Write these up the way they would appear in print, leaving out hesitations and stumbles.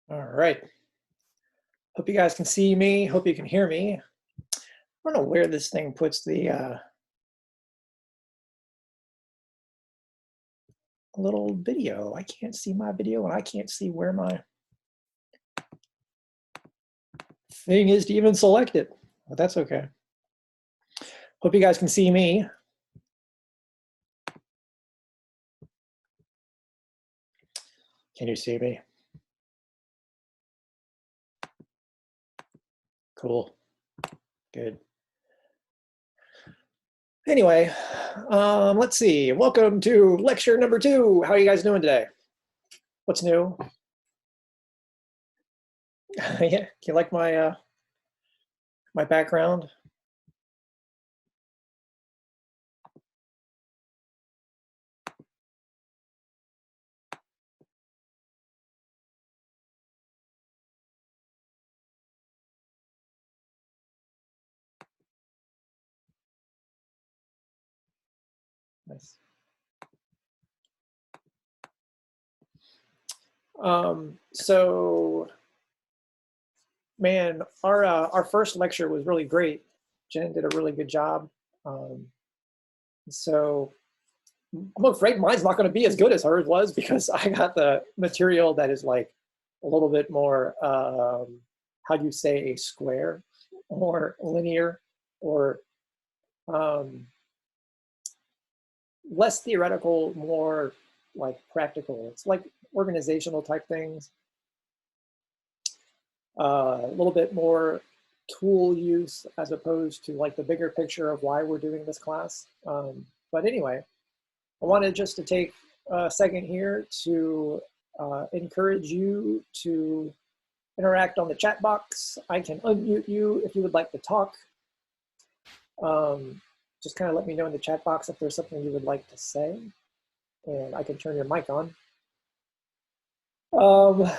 All right. Hope you guys can see me. Hope you can hear me. I don't know where this thing puts the little video. I can't see my video and I can't see where my thing is to even select it. But that's okay. Hope you guys can see me. Can you see me? Cool. Good. Anyway, let's see. Welcome to lecture number 2. How are you guys doing today? What's new? Yeah, you like my my background? Nice. So man, our first lecture was really great. Jen did a really good job. So I'm afraid mine's not going to be as good as hers was because I got the material that is like a little bit more, how do you say, square or linear or less theoretical, more like practical. It's like organizational type things. A little bit more tool use as opposed to like the bigger picture of why we're doing this class. But anyway, I wanted just to take a second here to encourage you to interact on the chat box. I can unmute you if you would like to talk. Just kind of let me know in the chat box if there's something you would like to say, and I can turn your mic on. I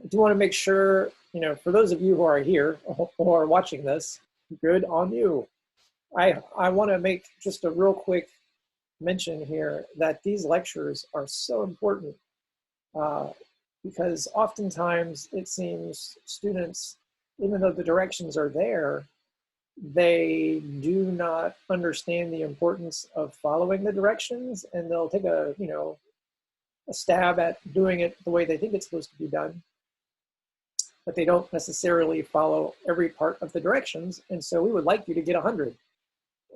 do want to make sure, for those of you who are here or watching this, good on you. I want to make just a real quick mention here that these lectures are so important because oftentimes it seems students, even though the directions are there, they do not understand the importance of following the directions, and they'll take a stab at doing it the way they think it's supposed to be done, but they don't necessarily follow every part of the directions. And so we would like you to get 100.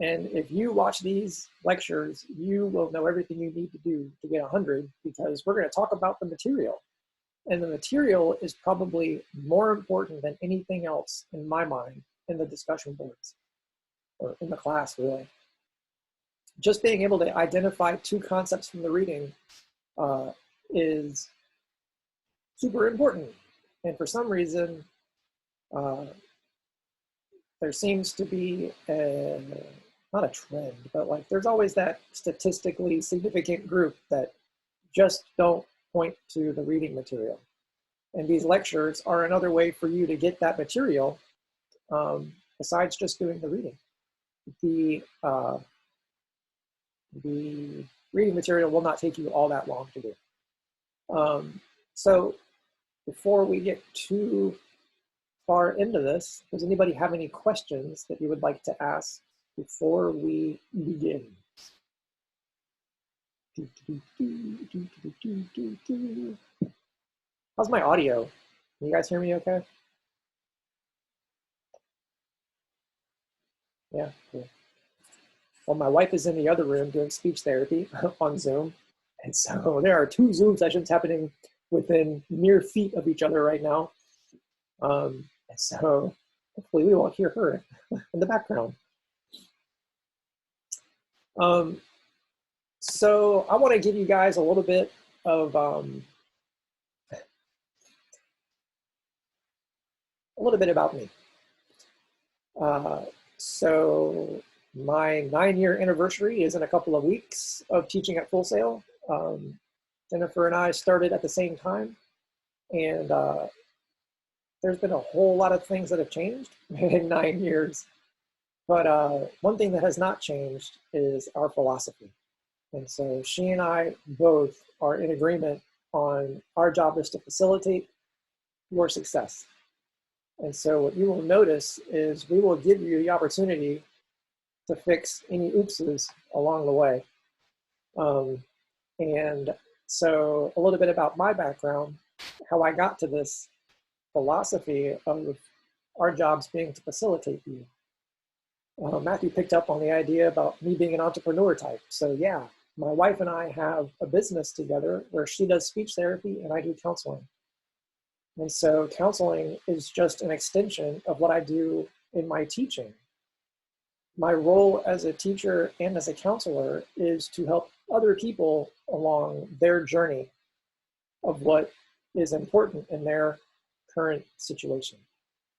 And if you watch these lectures, you will know everything you need to do to get 100, because we're going to talk about the material. And the material is probably more important than anything else in my mind in the discussion boards or in the class, really. Just being able to identify 2 concepts from the reading is super important. And for some reason, there seems to be not a trend, but like there's always that statistically significant group that just don't point to the reading material. And these lectures are another way for you to get that material besides just doing the reading. The reading material will not take you all that long to do. So before we get too far into this, does anybody have any questions that you would like to ask before we begin? How's my audio? Can you guys hear me okay? Yeah, cool. Well, my wife is in the other room doing speech therapy on Zoom. And so there are 2 Zoom sessions happening within mere feet of each other right now. And so hopefully we won't hear her in the background. So I want to give you guys a little bit of about me. So my 9-year anniversary is in a couple of weeks of teaching at Full Sail. Jennifer and I started at the same time, and there's been a whole lot of things that have changed in 9 years. But one thing that has not changed is our philosophy. And so she and I both are in agreement on our job is to facilitate, your success. And so what you will notice is we will give you the opportunity to fix any oopses along the way. And so a little bit about my background, how I got to this philosophy of our jobs being to facilitate you. Matthew picked up on the idea about me being an entrepreneur type. So yeah, my wife and I have a business together where she does speech therapy and I do counseling. And so counseling is just an extension of what I do in my teaching. My role as a teacher and as a counselor is to help other people along their journey of what is important in their current situation.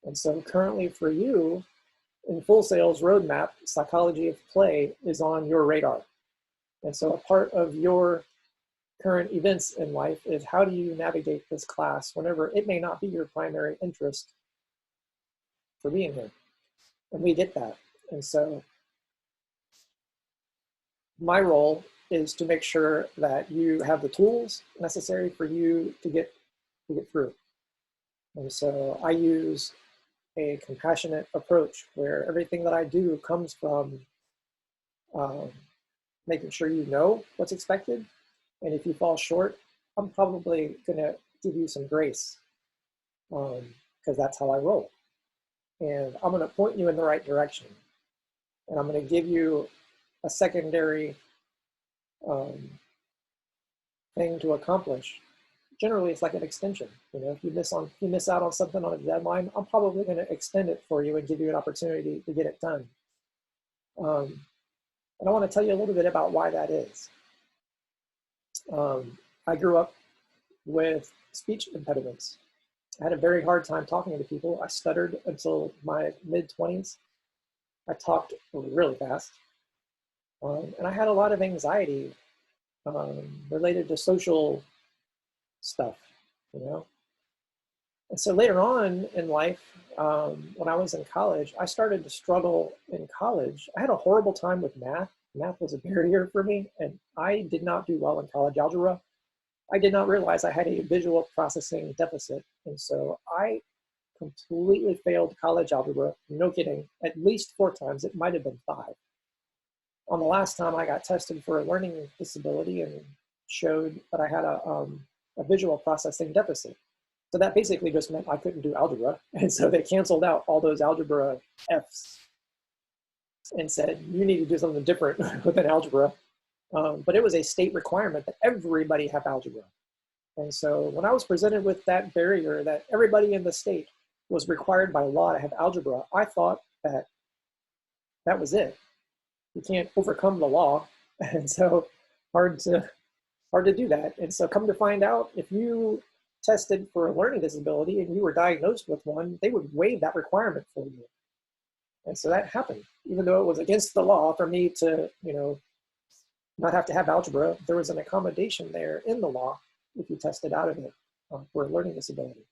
And so currently for you, in Full Sail's roadmap, psychology of play is on your radar. And so a part of your current events in life is how do you navigate this class whenever it may not be your primary interest for being here. And we get that. And so my role is to make sure that you have the tools necessary for you to get through. And so I use a compassionate approach where everything that I do comes from making sure you know what's expected. And if you fall short, I'm probably going to give you some grace because that's how I roll. And I'm going to point you in the right direction. And I'm going to give you a secondary thing to accomplish. Generally, it's like an extension. You know, if you miss out on something on a deadline, I'm probably going to extend it for you and give you an opportunity to get it done. And I want to tell you a little bit about why that is. I grew up with speech impediments. I had a very hard time talking to people. I stuttered until my mid-20s. I talked really fast. And I had a lot of anxiety related to social stuff, you know. And so later on in life, when I was in college, I started to struggle in college. I had a horrible time with math. Math was a barrier for me, and I did not do well in college algebra. I did not realize I had a visual processing deficit. And so I completely failed college algebra, no kidding, at least 4 times. It might have been 5. On the last time I got tested for a learning disability and showed that I had a visual processing deficit. So that basically just meant I couldn't do algebra. And so they canceled out all those algebra Fs and said, you need to do something different with an algebra. But it was a state requirement that everybody have algebra. And so when I was presented with that barrier that everybody in the state was required by law to have algebra, I thought that that was it. You can't overcome the law. And so hard to do that. And so come to find out, if you tested for a learning disability and you were diagnosed with one, they would waive that requirement for you. And so that happened, even though it was against the law for me to, you know, not have to have algebra. There was an accommodation there in the law if you tested out of it for a learning disability.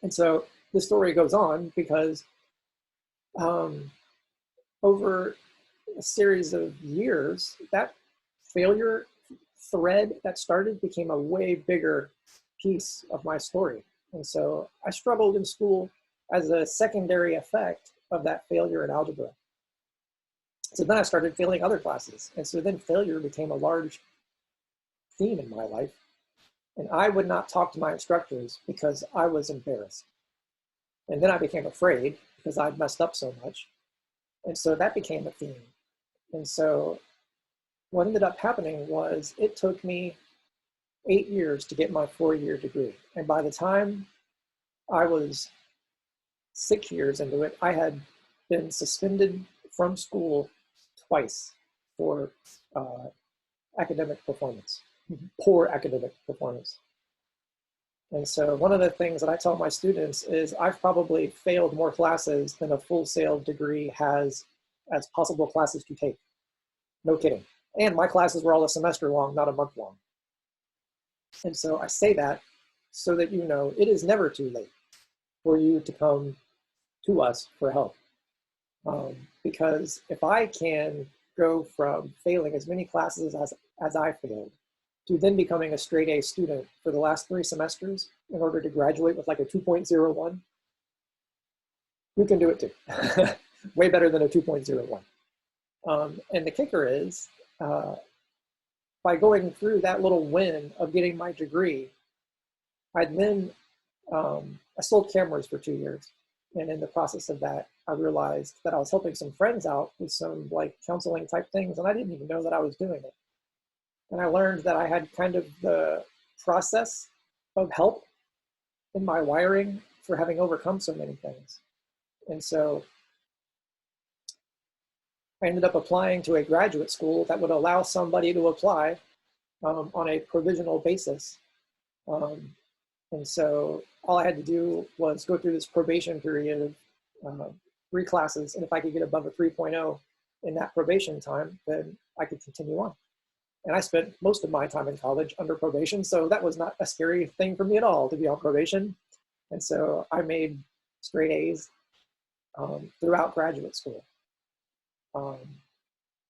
And so the story goes on because over a series of years, that failure thread that started became a way bigger piece of my story. And so I struggled in school as a secondary effect of that failure in algebra. So then I started failing other classes. And so then failure became a large theme in my life. And I would not talk to my instructors because I was embarrassed. And then I became afraid because I'd messed up so much. And so that became a theme. And so what ended up happening was it took me 8 years to get my 4-year degree. And by the time I was 6 years into it, I had been suspended from school twice for academic performance, poor academic performance. And so one of the things that I tell my students is I've probably failed more classes than a Full Sail degree has as possible classes to take. No kidding. And my classes were all a semester long, not a month long. And so I say that so that you know it is never too late for you to come to us for help. Because if I can go from failing as many classes as I failed to then becoming a straight A student for the last 3 semesters, in order to graduate with like a 2.01, you can do it too. Way better than a 2.01. And the kicker is, by going through that little win of getting my degree, I then, I sold cameras for 2 years. And in the process of that, I realized that I was helping some friends out with some like counseling type things, and I didn't even know that I was doing it. And I learned that I had kind of the process of help in my wiring for having overcome so many things. And so I ended up applying to a graduate school that would allow somebody to apply on a provisional basis. And so all I had to do was go through this probation period of 3 classes. And if I could get above a 3.0 in that probation time, then I could continue on. And I spent most of my time in college under probation. So that was not a scary thing for me at all to be on probation. And so I made straight A's throughout graduate school.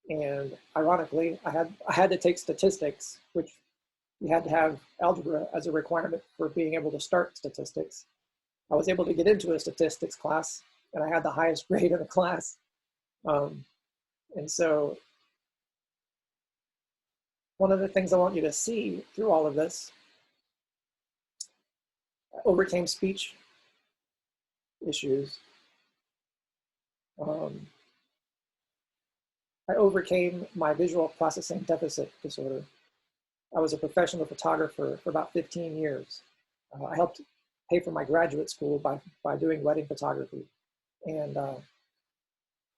And ironically, I had to take statistics, which you had to have algebra as a requirement for being able to start statistics. I was able to get into a statistics class, and I had the highest grade in the class. And so one of the things I want you to see through all of this, I overcame speech issues. I overcame my visual processing deficit disorder. I was a professional photographer for about 15 years. I helped pay for my graduate school by doing wedding photography and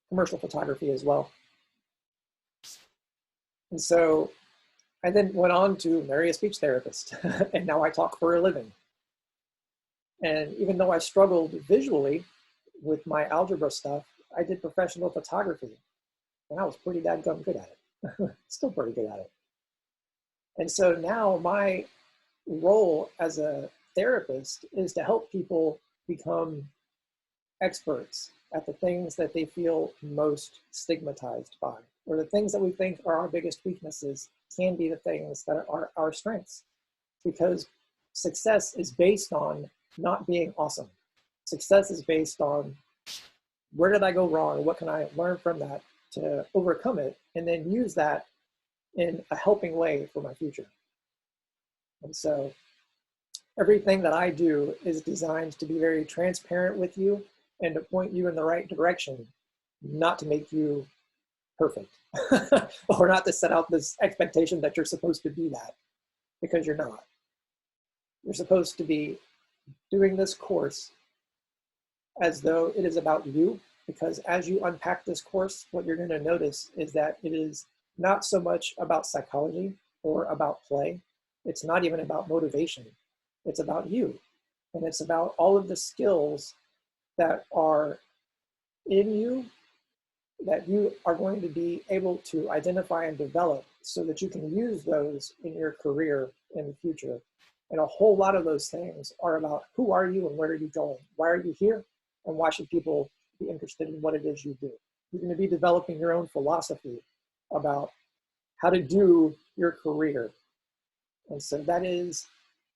commercial photography as well. And so I then went on to marry a speech therapist, and now I talk for a living. And even though I struggled visually with my algebra stuff, I did professional photography, and I was pretty dadgum good at it. Still pretty good at it. And so now my role as a therapist is to help people become experts at the things that they feel most stigmatized by, or the things that we think are our biggest weaknesses can be the things that are our strengths. Because success is based on not being awesome. Success is based on where did I go wrong? What can I learn from that to overcome it, and then use that in a helping way for my future. And so everything that I do is designed to be very transparent with you and to point you in the right direction, not to make you perfect or not to set out this expectation that you're supposed to be that, because you're not. You're supposed to be doing this course as though it is about you, because as you unpack this course, what you're going to notice is that it is not so much about psychology or about play. It's not even about motivation. It's about you. And it's about all of the skills that are in you that you are going to be able to identify and develop so that you can use those in your career in the future. And a whole lot of those things are about who are you and where are you going? Why are you here? And why should people be interested in what it is you do? You're going to be developing your own philosophy about how to do your career. And so that is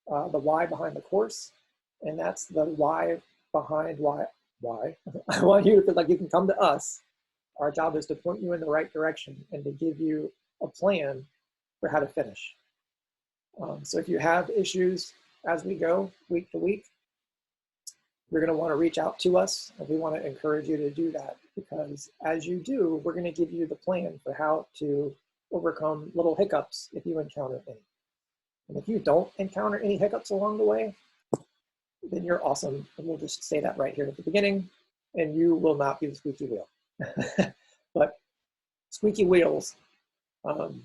the why behind the course. And that's the why behind why. I want you to feel like you can come to us. Our job is to point you in the right direction and to give you a plan for how to finish. So if you have issues as we go week to week, you're going to want to reach out to us, and we want to encourage you to do that, because as you do, we're going to give you the plan for how to overcome little hiccups if you encounter any. And if you don't encounter any hiccups along the way, then you're awesome. And we'll just say that right here at the beginning, and you will not be the squeaky wheel. But squeaky wheels can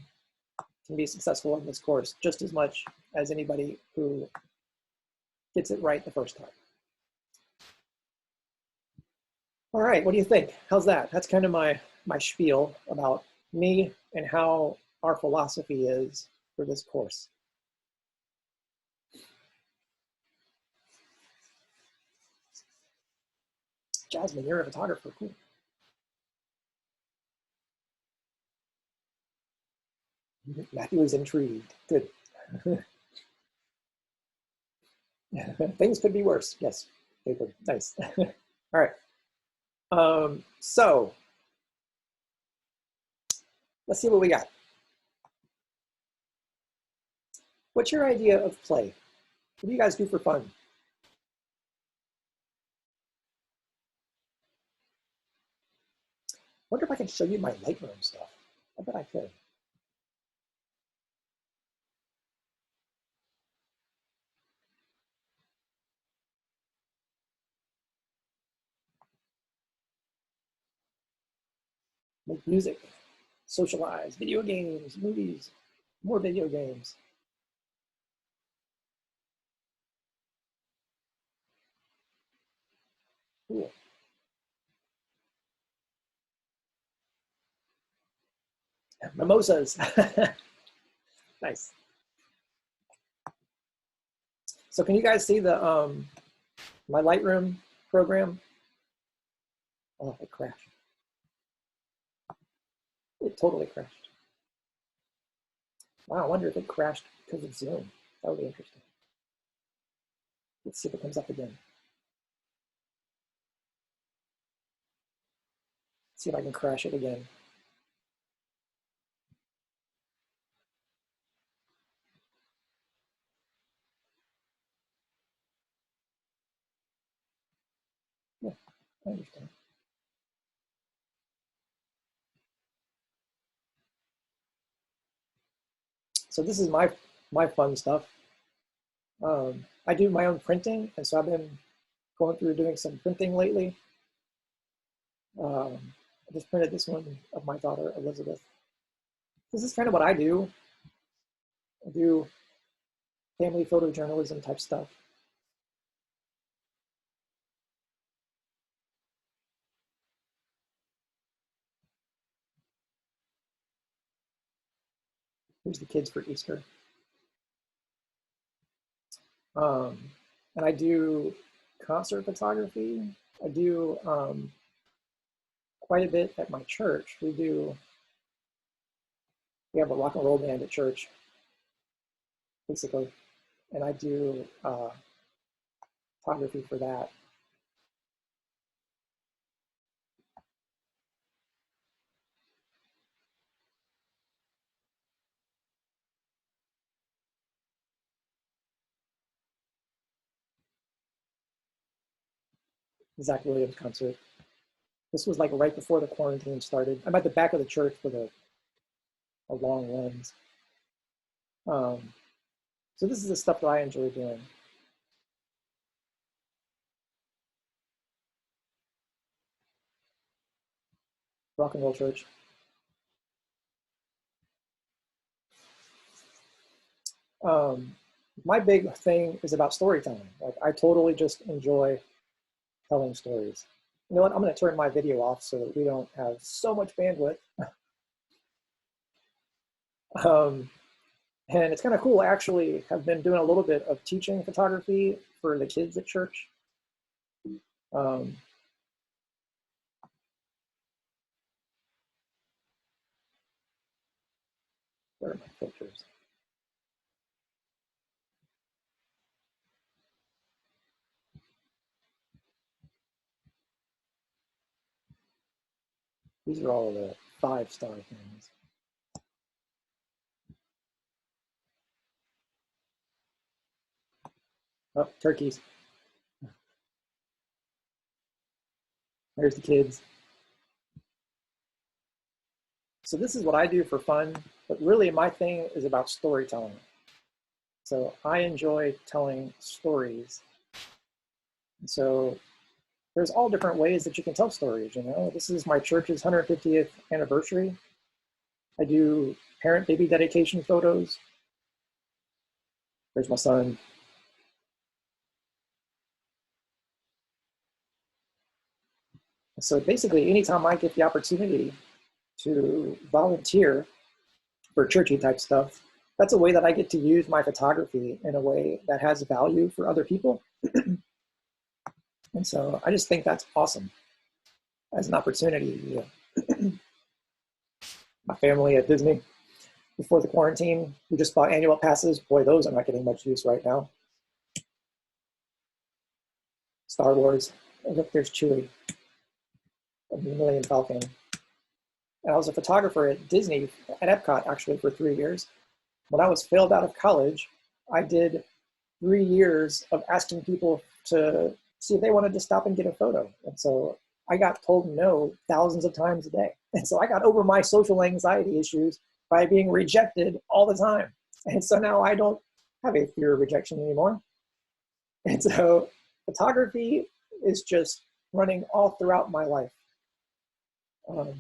be successful in this course just as much as anybody who gets it right the first time. All right, what do you think? How's that? That's kind of my spiel about me and how our philosophy is for this course. Jasmine, you're a photographer, cool. Matthew is intrigued, good. Things could be worse. Yes, they could. Nice. All right. So let's see what we got. What's your idea of play? What do you guys do for fun? Wonder if I can show you my Lightroom stuff. I bet I could. Make music, socialize, video games, movies, more video games. Cool. Mimosas. Nice. So can you guys see the my Lightroom program? Oh, it crashed. It totally crashed. Wow, I wonder if it crashed because of Zoom. That would be interesting. Let's see if it comes up again. See if I can crash it again. Yeah, I understand. So this is my fun stuff. I do my own printing, and so I've been going through doing some printing lately. I just printed this one of my daughter, Elizabeth. This is kind of what I do. I do family photojournalism type stuff. Here's the kids for Easter. And I do concert photography. I do quite a bit at my church. We have a rock and roll band at church, basically, and I do photography for that. Zach Williams concert. This was like right before the quarantine started. I'm at the back of the church with a long lens. So this is the stuff that I enjoy doing. Rock and roll church. My big thing is about storytelling. Like I totally just enjoy telling stories. You know what? I'm going to turn my video off so that we don't have so much bandwidth. And it's kind of cool. I actually have been doing a little bit of teaching photography for the kids at church. Where are my filters? These are all the 5-star things. Oh, turkeys. There's the kids. So this is what I do for fun, but really my thing is about storytelling. So I enjoy telling stories. And so there's all different ways that you can tell stories, you know. This is my church's 150th anniversary. I do parent baby dedication photos. There's my son. So basically, anytime I get the opportunity to volunteer for churchy type stuff, that's a way that I get to use my photography in a way that has value for other people. And so I just think that's awesome as an opportunity. Yeah. My family at Disney before the quarantine, we just bought annual passes. Boy, those are not getting much use right now. Star Wars. Oh, look, there's Chewie of the Millennium Falcon. And I was a photographer at Disney, at Epcot, actually, for 3 years. When I was failed out of college, I did 3 years of asking people to see if they wanted to stop and get a photo. And so I got told no thousands of times a day. And so I got over my social anxiety issues by being rejected all the time. And so now I don't have a fear of rejection anymore. And so photography is just running all throughout my life. And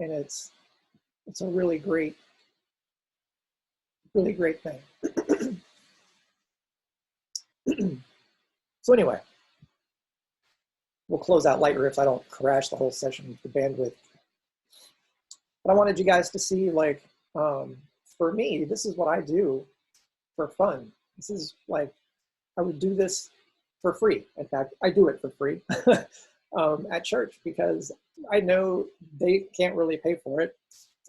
it's a really great thing. So anyway, we'll close out Lightroom if I don't crash the whole session with the bandwidth. But I wanted you guys to see, like, for me, this is what I do for fun. This is like, I would do this for free. In fact, I do it for free at church because I know they can't really pay for it.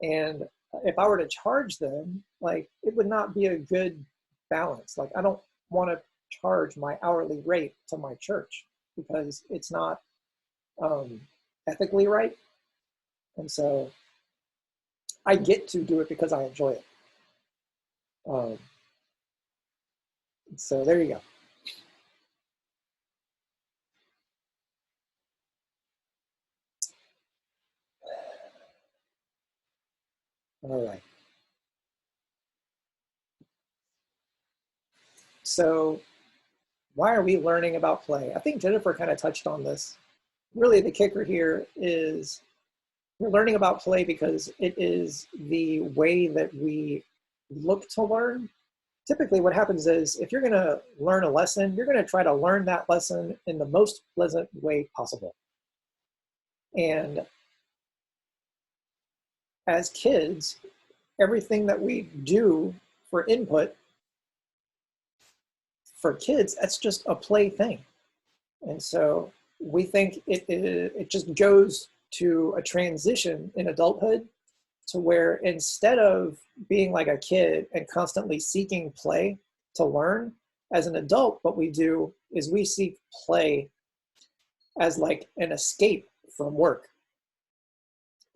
And if I were to charge them, like, it would not be a good balance. Like, I don't want to charge my hourly rate to my church because it's not ethically right. And so I get to do it because I enjoy it. So there you go. All right. So why are we learning about play? I think Jennifer kind of touched on this. Really, the kicker here is we're learning about play because it is the way that we look to learn. Typically what happens is if you're going to learn a lesson, you're going to try to learn that lesson in the most pleasant way possible. And as kids, everything that we do for input, for kids, that's just a play thing. And so we think it just goes to a transition in adulthood to where instead of being like a kid and constantly seeking play to learn, as an adult, what we do is we seek play as like an escape from work.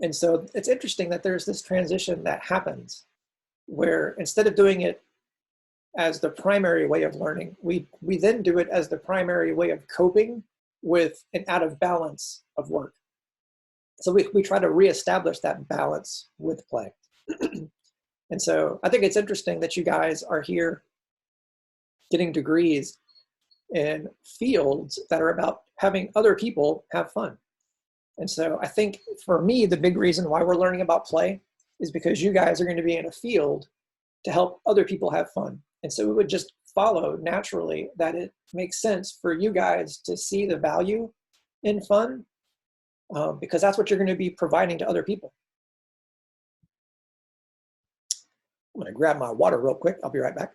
And so it's interesting that there's this transition that happens where instead of doing it as the primary way of learning, we then do it as the primary way of coping with an out of balance of work. So we try to reestablish that balance with play. And so I think it's interesting that you guys are here getting degrees in fields that are about having other people have fun. And so I think for me, the big reason why we're learning about play is because you guys are going to be in a field to help other people have fun. And so it would just follow naturally that it makes sense for you guys to see the value in fun because that's what you're going to be providing to other people. I'm going to grab my water real quick. I'll be right back.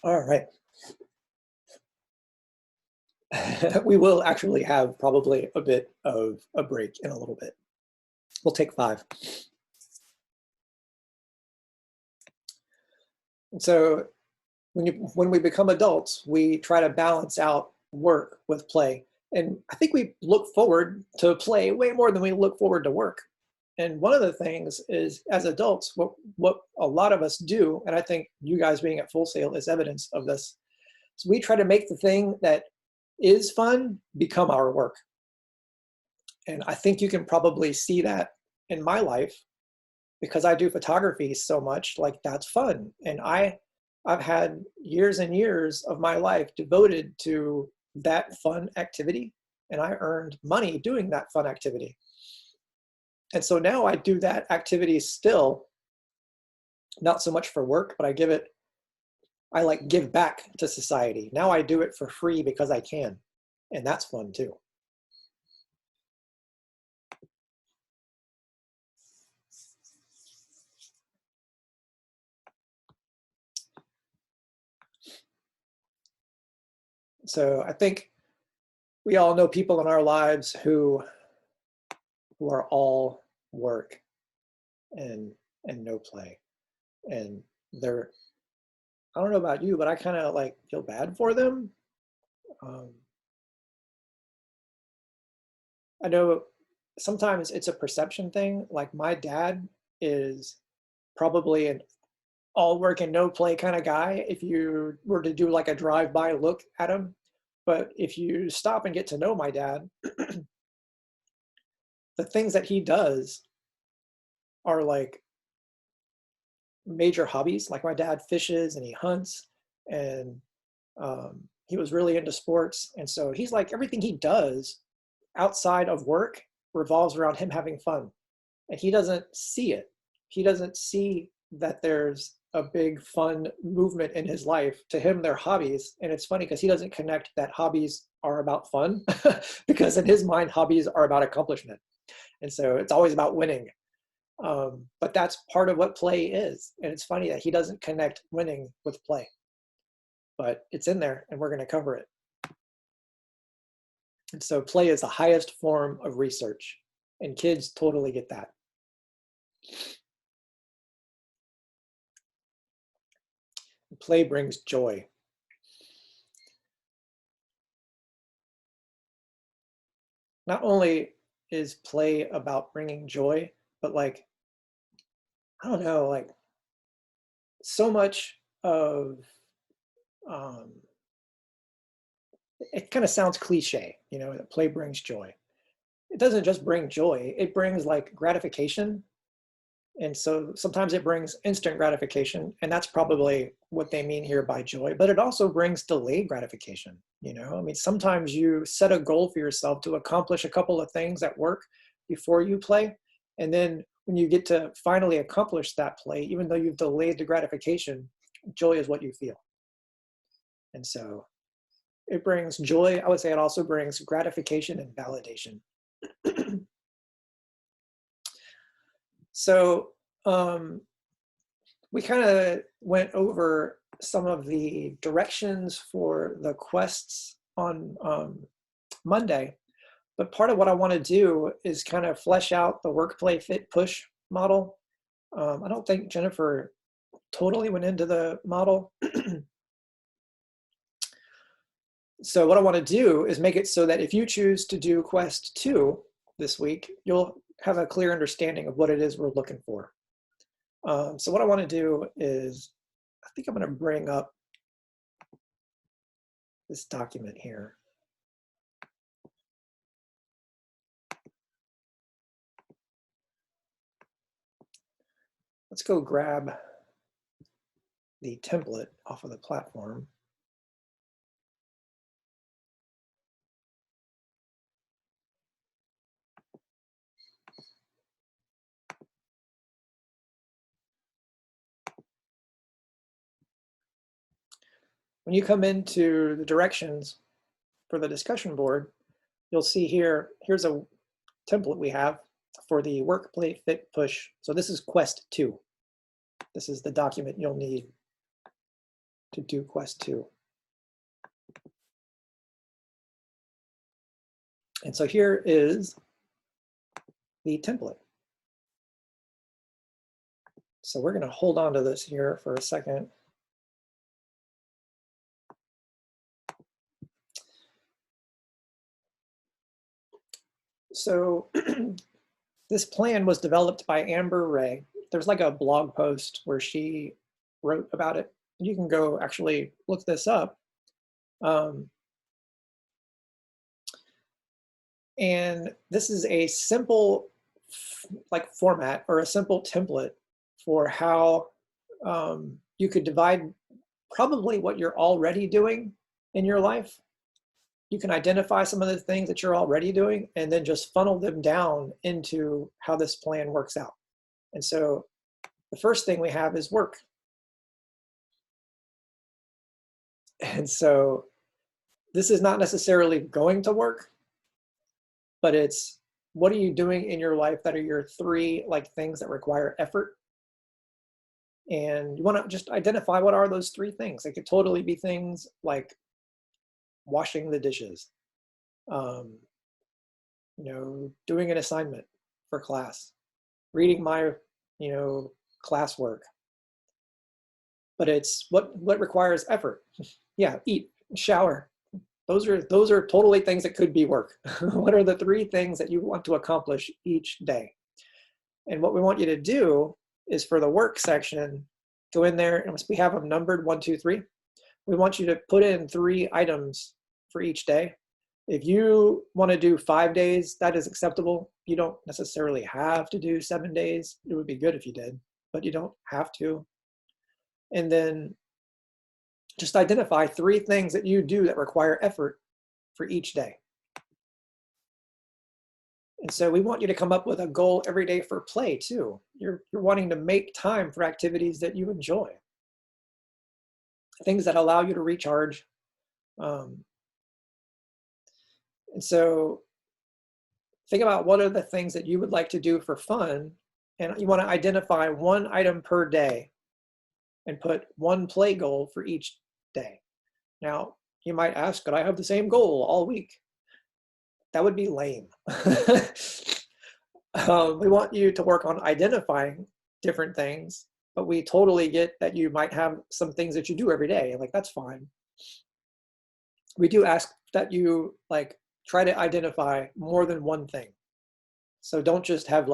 All right. We will actually have probably a bit of a break in a little bit. We'll take 5. And so when we become adults, we try to balance out work with play. And I think we look forward to play way more than we look forward to work. And one of the things is, as adults, what a lot of us do, and I think you guys being at Full Sail is evidence of this, is we try to make the thing that is fun become our work. And I think you can probably see that in my life because I do photography so much, like that's fun. And I've had years and years of my life devoted to that fun activity, and I earned money doing that fun activity. And so now I do that activity still, not so much for work, but I like give back to society. Now I do it for free because I can, and that's fun too. So I think we all know people in our lives who are all work and no play. And they're, I don't know about you, but I kind of like feel bad for them. I know sometimes it's a perception thing. Like my dad is probably an all work and no play kind of guy if you were to do like a drive-by look at him. But if you stop and get to know my dad, the things that he does are like major hobbies. Like my dad fishes and he hunts, and he was really into sports. And so he's like, everything he does outside of work revolves around him having fun. And he doesn't see it. He doesn't see that there's a big fun movement in his life. To him, they're hobbies. And it's funny because he doesn't connect that hobbies are about fun because in his mind, hobbies are about accomplishment. And so it's always about winning. But that's part of what play is. And it's funny that he doesn't connect winning with play. But it's in there and we're going to cover it. And so play is the highest form of research. And kids totally get that. Play brings joy. Not only is play about bringing joy, but like, I don't know, like so much of, it kind of sounds cliche, you know, that play brings joy. It doesn't just bring joy, it brings like gratification. And so sometimes it brings instant gratification, and that's probably what they mean here by joy, but it also brings delayed gratification. You know, I mean, sometimes you set a goal for yourself to accomplish a couple of things at work before you play. And then when you get to finally accomplish that play, even though you've delayed the gratification, joy is what you feel. And so it brings joy. I would say it also brings gratification and validation. So we kind of went over some of the directions for the quests on Monday, but part of what I want to do is kind of flesh out the work, play, fit, push model. I don't think Jennifer totally went into the model. So what I want to do is make it so that if you choose to do quest 2 this week, you'll have a clear understanding of what it is we're looking for. So what I want to do is, I think I'm going to bring up this document here. Let's go grab the template off of the platform. When you come into the directions for the discussion board, you'll see here's a template we have for the work, play, fit, push. So this is quest 2. This is the document you'll need to do quest 2. And so here is the template. So we're going to hold on to this here for a second. So this plan was developed by Amber Ray. There's like a blog post where she wrote about it. You can go actually look this up. And this is a simple like format or a simple template for how you could divide probably what you're already doing in your life. You can identify some of the things that you're already doing and then just funnel them down into how this plan works out. And so the first thing we have is work. And so this is not necessarily going to work, but it's what are you doing in your life that are your 3 like things that require effort. And you want to just identify what are those 3 things. It could totally be things like washing the dishes, um, doing an assignment for class, reading my, classwork. But it's what requires effort. Yeah, eat, shower. Those are totally things that could be work. What are the 3 things that you want to accomplish each day? And what we want you to do is, for the work section, go in there, and we have them numbered 1, 2, 3. We want you to put in 3 items for each day. If you want to do 5 days, that is acceptable. You don't necessarily have to do 7 days. It would be good if you did, but you don't have to. And then just identify 3 things that you do that require effort for each day. And so we want you to come up with a goal every day for play too. You're wanting to make time for activities that you enjoy, things that allow you to recharge. And so think about what are the things that you would like to do for fun, and you want to identify 1 item per day and put 1 play goal for each day. Now, you might ask, could I have the same goal all week? That would be lame. We want you to work on identifying different things, but we totally get that you might have some things that you do every day. Like, that's fine. We do ask that you try to identify more than 1 thing. So don't just have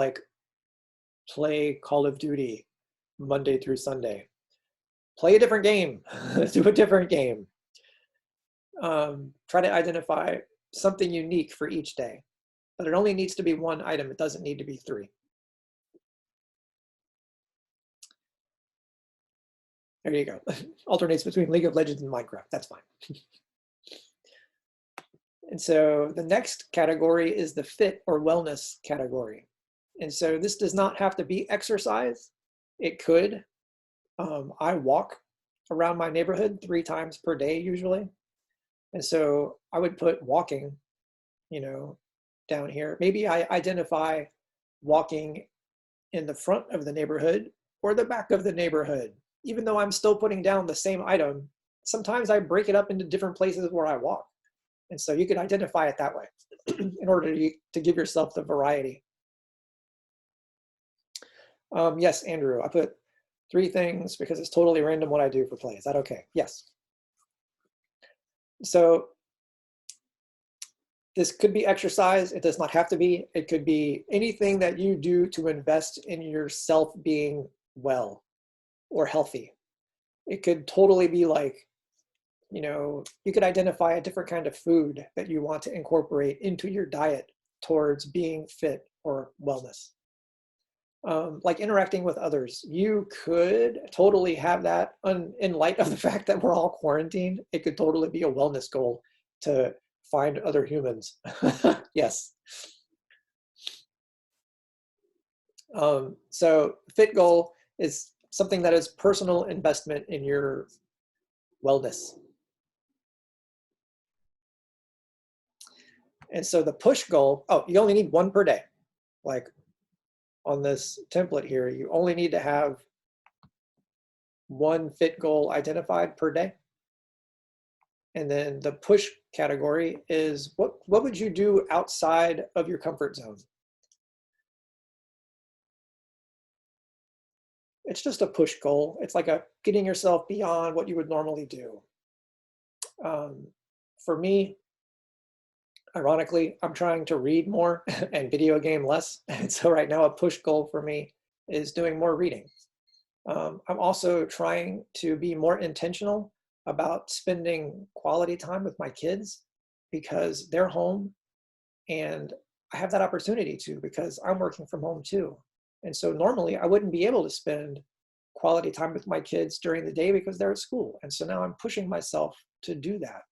play Call of Duty Monday through Sunday. Play a different game. Do a different game. Try to identify something unique for each day, but it only needs to be 1 item. It doesn't need to be 3. There you go. Alternates between League of Legends and Minecraft. That's fine. And so the next category is the fit or wellness category. And so this does not have to be exercise. It could. I walk around my neighborhood 3 times per day usually. And so I would put walking, down here. Maybe I identify walking in the front of the neighborhood or the back of the neighborhood. Even though I'm still putting down the same item, sometimes I break it up into different places where I walk. And so you can identify it that way in order to give yourself the variety. Yes, Andrew, I put 3 things because it's totally random what I do for play. Is that okay? Yes. So this could be exercise. It does not have to be. It could be anything that you do to invest in yourself being well or healthy. It could totally be you could identify a different kind of food that you want to incorporate into your diet towards being fit or wellness. Like interacting with others. You could totally have that in light of the fact that we're all quarantined. It could totally be a wellness goal to find other humans. Yes. So fit goal is something that is personal investment in your wellness. And so the push goal, you only need 1 per day. Like on this template here, you only need to have 1 fit goal identified per day. And then the push category is what would you do outside of your comfort zone? It's just a push goal. It's like getting yourself beyond what you would normally do. For me, ironically, I'm trying to read more and video game less. And so right now a push goal for me is doing more reading. I'm also trying to be more intentional about spending quality time with my kids because they're home and I have that opportunity to because I'm working from home too. And so normally I wouldn't be able to spend quality time with my kids during the day because they're at school. And so now I'm pushing myself to do that.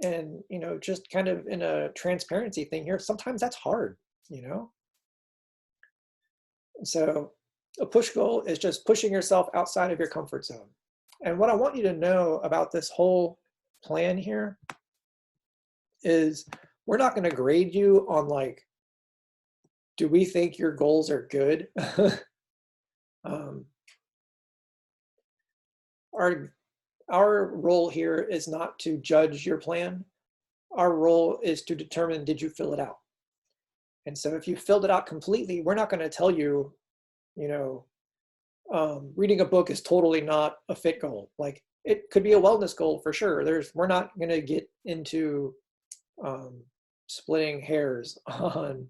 And, just kind of in a transparency thing here, sometimes that's hard, So a push goal is just pushing yourself outside of your comfort zone. And what I want you to know about this whole plan here is we're not going to grade you on do we think your goals are good? Our role here is not to judge your plan. our role is to determine, did you fill it out? And so if you filled it out completely, we're not going to tell you, you know, reading a book is totally not a fit goal. Like, it could be a wellness goal for sure. We're not going to get into splitting hairs on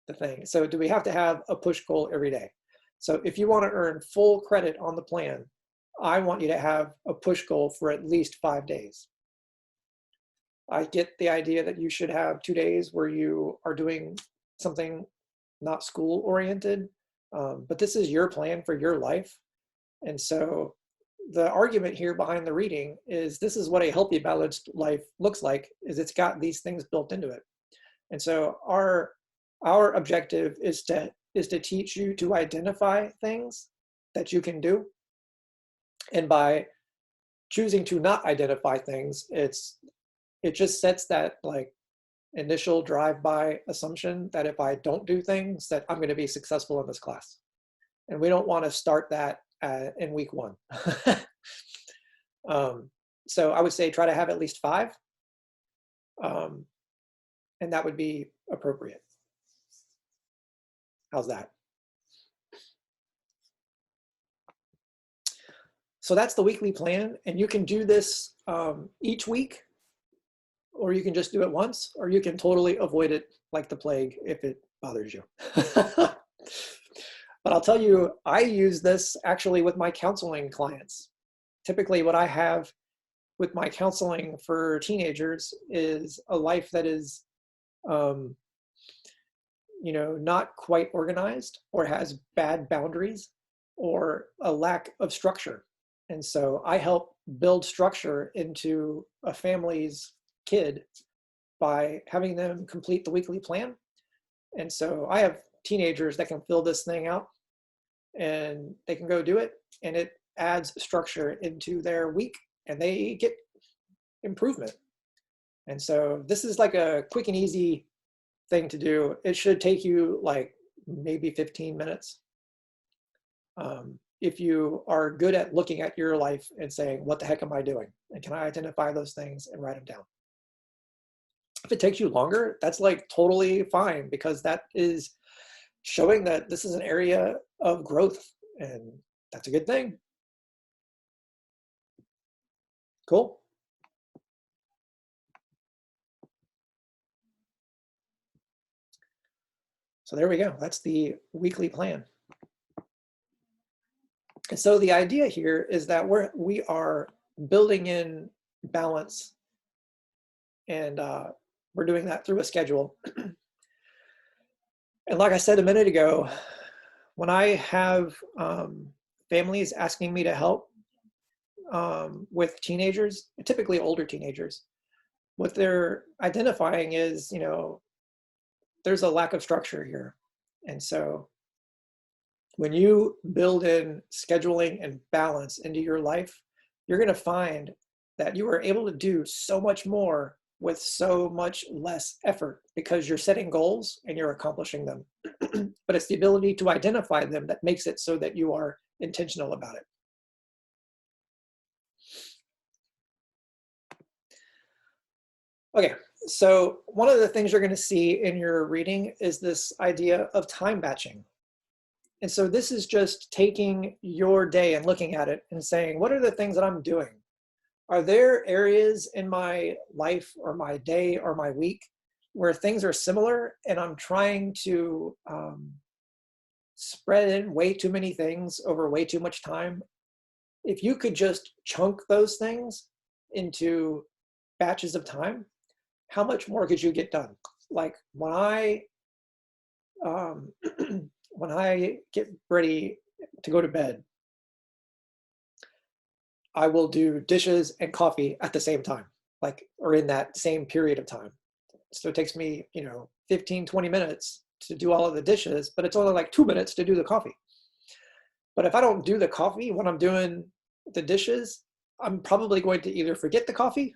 the thing. So do we have to have a push goal every day? So if you want to earn full credit on the plan, I want you to have a push goal for at least 5 days. I get the idea that you should have 2 days where you are doing something not school oriented, but this is your plan for your life. And so the argument here behind the reading is, this is what a healthy, balanced life looks like, is it's got these things built into it. And so our objective is to teach you to identify things that you can do. And by choosing to not identify things, it just sets that like initial drive-by assumption that if I don't do things, that I'm going to be successful in this class. And we don't want to start that in week one. So I would say try to have at least 5. And that would be appropriate. How's that? So that's the weekly plan. And you can do this each week, or you can just do it once, or you can totally avoid it like the plague if it bothers you. But I'll tell you, I use this actually with my counseling clients. Typically what I have with my counseling for teenagers is a life that is, not quite organized, or has bad boundaries, or a lack of structure. And so I help build structure into a family's kid by having them complete the weekly plan. And so I have teenagers that can fill this thing out, and they can go do it, and it adds structure into their week, and they get improvement. And so this is like a quick and easy thing to do. It should take you like maybe 15 minutes. If you are good at looking at your life and saying, what the heck am I doing? And can I identify those things and write them down? If it takes you longer, that's like totally fine, because that is showing that this is an area of growth, and that's a good thing. Cool. So there we go. That's the weekly plan. And so the idea here is that we are building in balance, and we're doing that through a schedule. And like I said a minute ago, when I have families asking me to help with teenagers, typically older teenagers, what they're identifying is, there's a lack of structure here. And so when you build in scheduling and balance into your life, you're going to find that you are able to do so much more with so much less effort, because you're setting goals and you're accomplishing them. But it's the ability to identify them that makes it so that you are intentional about it. Okay, so one of the things you're going to see in your reading is this idea of time batching. And so this is just taking your day and looking at it and saying, what are the things that I'm doing? Are there areas in my life or my day or my week where things are similar, and I'm trying to spread in way too many things over way too much time? If you could just chunk those things into batches of time, how much more could you get done? Like when I when I get ready to go to bed, I will do dishes and coffee at the same time, or in that same period of time. So it takes me, 15, 20 minutes to do all of the dishes, but it's only like 2 minutes to do the coffee. But if I don't do the coffee when I'm doing the dishes, I'm probably going to either forget the coffee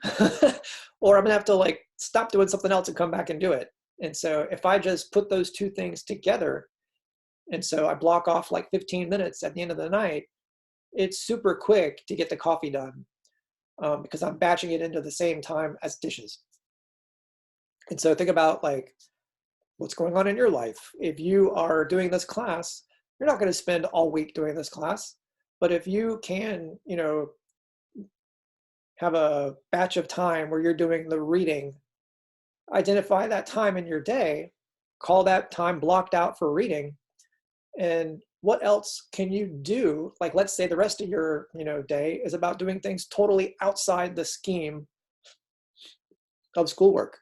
or I'm gonna have to stop doing something else and come back and do it. And so if I just put those two things together, and so I block off 15 minutes at the end of the night, it's super quick to get the coffee done, because I'm batching it into the same time as dishes. And so think about like what's going on in your life. If you are doing this class, you're not going to spend all week doing this class. But if you can, you know, have a batch of time where you're doing the reading, identify that time in your day, call that time blocked out for reading, and what else can you do? Like, let's say the rest of your, you know, day is about doing things totally outside the scheme of schoolwork.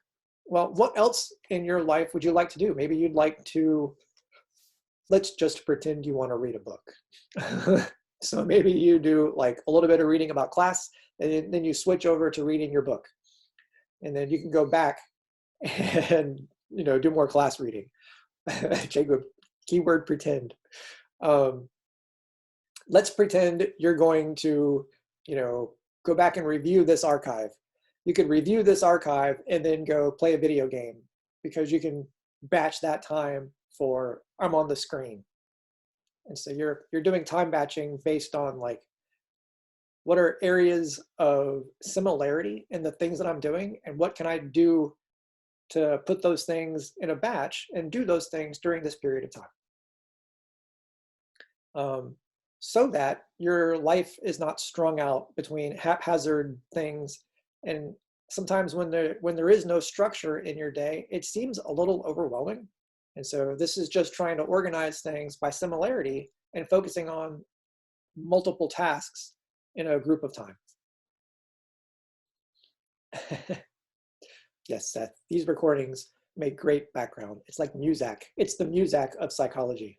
Well, what else in your life would you like to do? Maybe you'd like to, let's just pretend you want to read a book. So maybe you do like a little bit of reading about class, and then you switch over to reading your book. And then you can go back and, you know, do more class reading. Jacob, keyword pretend. Let's pretend you're going to, you know, go back and review this archive. You could review this archive and then go play a video game, because you can batch that time for I'm on the screen. And so you're doing time batching based on like, what are areas of similarity in the things that I'm doing, and what can I do to put those things in a batch and do those things during this period of time. So that your life is not strung out between haphazard things. And sometimes when there is no structure in your day, it seems a little overwhelming. And so this is just trying to organize things by similarity and focusing on multiple tasks in a group of time. Yes, Seth, these recordings make great background. It's like Muzak. It's the Muzak of psychology.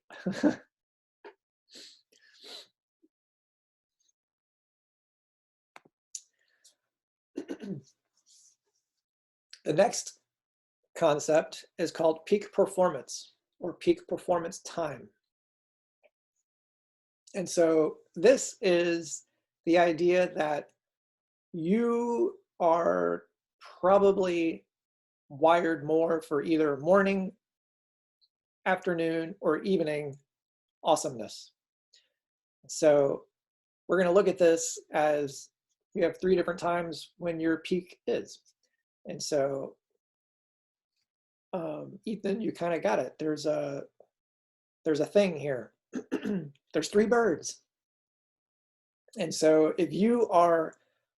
The next concept is called peak performance, or peak performance time. And so this is the idea that you are probably wired more for either morning, afternoon, or evening awesomeness. So we're going to look at this as we have 3 different times when your peak is. And so Ethan, you kind of got it. There's a thing here. There's 3 birds. And so if you are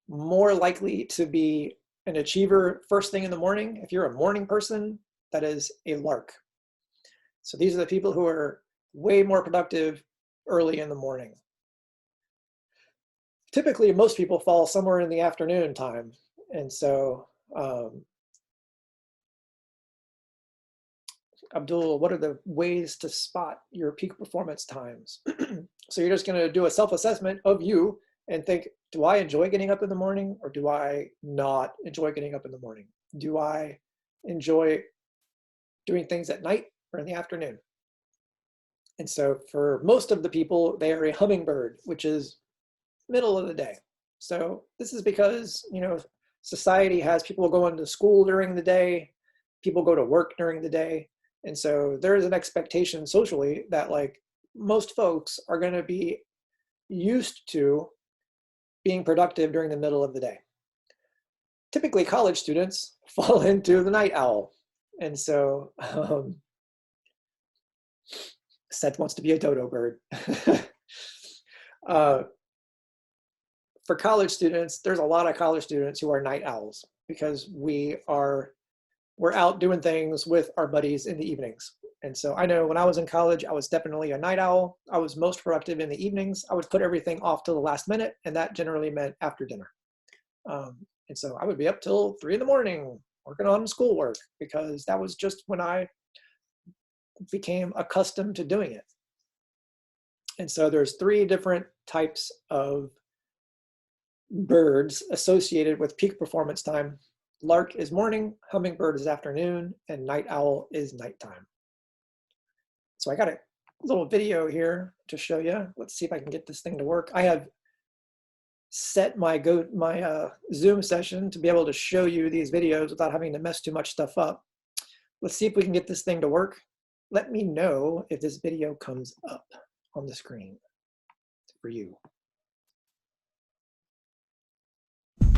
more likely to be an achiever first thing in the morning, if you're a morning person, that is a lark. So these are the people who are way more productive early in the morning. Typically, most people fall somewhere in the afternoon time. And so Abdul, what are the ways to spot your peak performance times? So you're just going to do a self-assessment of you and think, do I enjoy getting up in the morning, or do I not enjoy getting up in the morning? Do I enjoy doing things at night or in the afternoon? And so for most of the people, they are a hummingbird, which is middle of the day. So this is because, you know, society has people going to school during the day, people go to work during the day. And so there is an expectation socially that like most folks are going to be used to being productive during the middle of the day. Typically college students fall into the night owl. And so Seth wants to be a dodo bird. For college students, there's a lot of college students who are night owls, because we're out doing things with our buddies in the evenings. And so I know when I was in college, I was definitely a night owl. I was most productive in the evenings. I would put everything off till the last minute, and that generally meant after dinner. And so I would be up till 3 in the morning working on schoolwork, because that was just when I became accustomed to doing it. And so there's 3 different types of birds associated with peak performance time. Lark is morning, hummingbird is afternoon, and night owl is nighttime. So I got a little video here to show you. Let's see if I can get this thing to work. I have set my Zoom session to be able to show you these videos without having to mess too much stuff up. Let's see if we can get this thing to work. Let me know if this video comes up on the screen for you.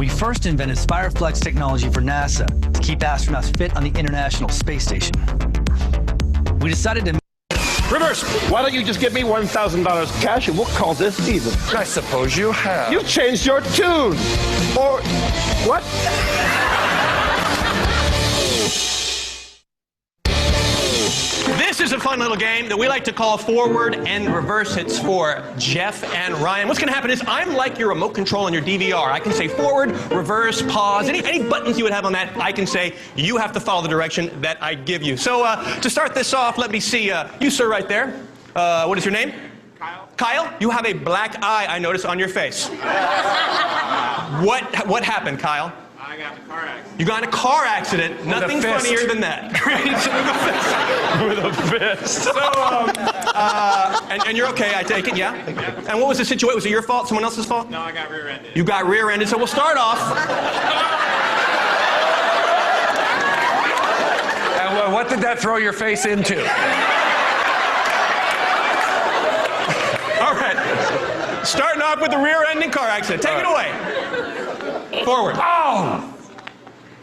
we first invented Spireflex technology for NASA to keep astronauts fit on the International Space Station. We decided to... Reverse, why don't you just give me $1,000 cash and we'll call this even? I suppose you have. You changed your tune. Or what? This is a fun little game that we like to call forward and reverse. It's for Jeff and Ryan. What's going to happen is I'm like your remote control on your DVR. I can say forward, reverse, pause, any buttons you would have on that, I can say you have to follow the direction that I give you. So to start this off, let me see you, sir, right there. What is your name? Kyle. Kyle, you have a black eye, I notice, on your face. What happened, Kyle? I got in a car accident. You got in a car accident. Nothing funnier than that. With a fist. So, and you're okay, I take it, yeah? And what was the situation? Was it your fault? Someone else's fault? No, I got rear-ended. You got rear-ended, so we'll start off. And what did that throw your face into? All right. Starting off with the rear-ending car accident. Take it away. Forward. Oh!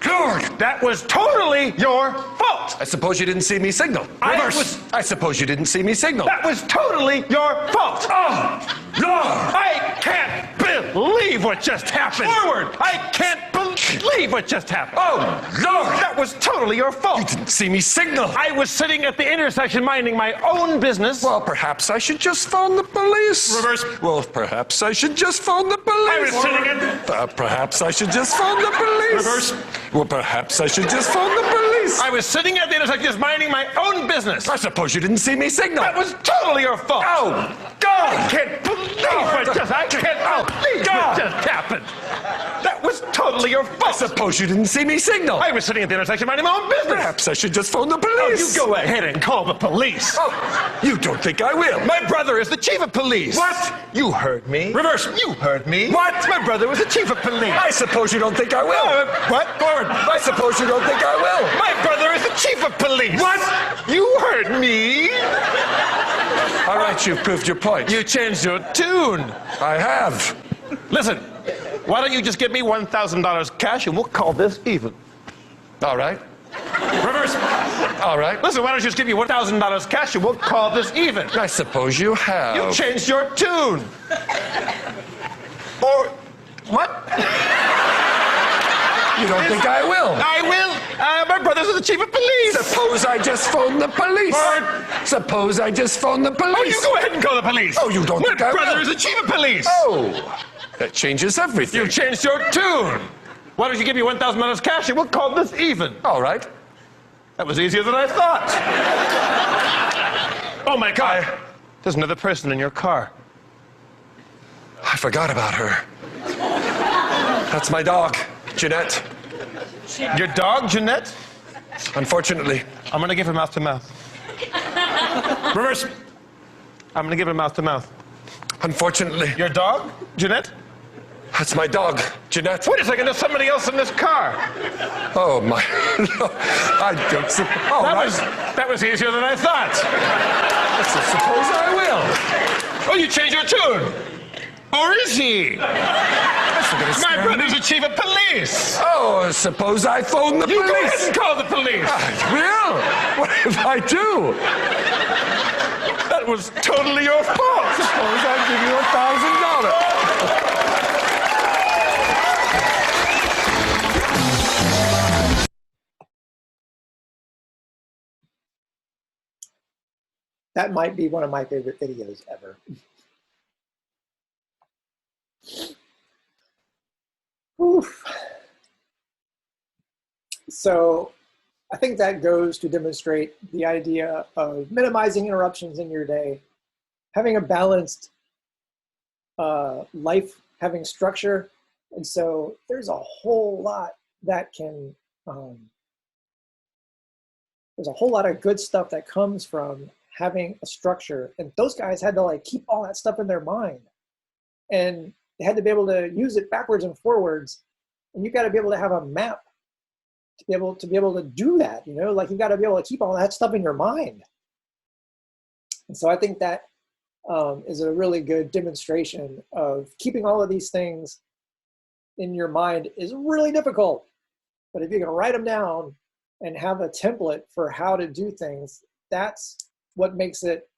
George, That was totally your fault. I suppose you didn't see me signal. Reverse. I suppose you didn't see me signal. That was totally your fault. Oh, Lord! I can't believe what just happened. Forward. I can't believe what just happened. Oh, Lord! That was totally your fault. You didn't see me signal. I was sitting at the intersection minding my own business. Well, perhaps I should just phone the police. Reverse. Well, perhaps I should just phone the police. I was sitting at... Perhaps I should just phone the police. Reverse. Well, perhaps I should just phone the police. I was sitting at the intersection just minding my own business. I suppose you didn't see me signal. That was totally your fault. Oh, God! I can't believe what just happened. That was totally your fault. I suppose you didn't see me signal. I was sitting at the intersection minding my own business. Perhaps I should just phone the Oh, police. you go ahead and call the police. Oh, you don't think I will? My brother is the chief of police. What? You heard me. Reverse. You heard me. What? My brother was the chief of police. I suppose you don't think I will. What? Forward. I suppose you don't think I will. My brother is the chief of police. What? You heard me. All right, you've proved your point. You changed your tune. I have. Listen, why don't you just give me $1,000 cash and we'll call this even? All right. Reverse. All right. Listen, why don't you just give me $1,000 cash and we'll call this even? I suppose you have. You changed your tune. Or what? You don't think I will? I will. My brother's the chief of police. Suppose I just phone the police. Suppose I just phone the police. Oh, you go ahead and call the police. Oh, you don't think I My brother will? is the chief of police. Oh, that changes everything. You changed your tune. Why don't you give me $1,000 cash and we'll call this even? All right. That was easier than I thought. Oh my God. There's another person in your car. I forgot about her. That's my dog, Jeanette. Your dog, Jeanette? Unfortunately. I'm gonna give her mouth to mouth. Reverse. I'm gonna give her mouth to mouth. Unfortunately. Your dog, Jeanette? That's my dog, Jeanette. Wait a second, there's somebody else in this car. Oh, my. No, I don't suppose. Oh, That was easier than I thought. I suppose I will. Oh, you changed your tune. Or is he? My brother's the chief of police. Oh, suppose I phone the You go ahead police. and call the police. I will. What if I do? That was totally your fault. Suppose I give you $1,000. That might be one of my favorite videos ever. Oof. So I think that goes to demonstrate the idea of minimizing interruptions in your day, having a balanced life, having structure. And so there's a whole lot that can, there's a whole lot of good stuff that comes from having a structure. And those guys had to like keep all that stuff in their mind. And they had to be able to use it backwards and forwards. And you got to be able to have a map to be able to do that, you know, like you got to be able to keep all that stuff in your mind. And so I think that is a really good demonstration of keeping all of these things in your mind is really difficult. But if you can write them down and have a template for how to do things, that's what makes it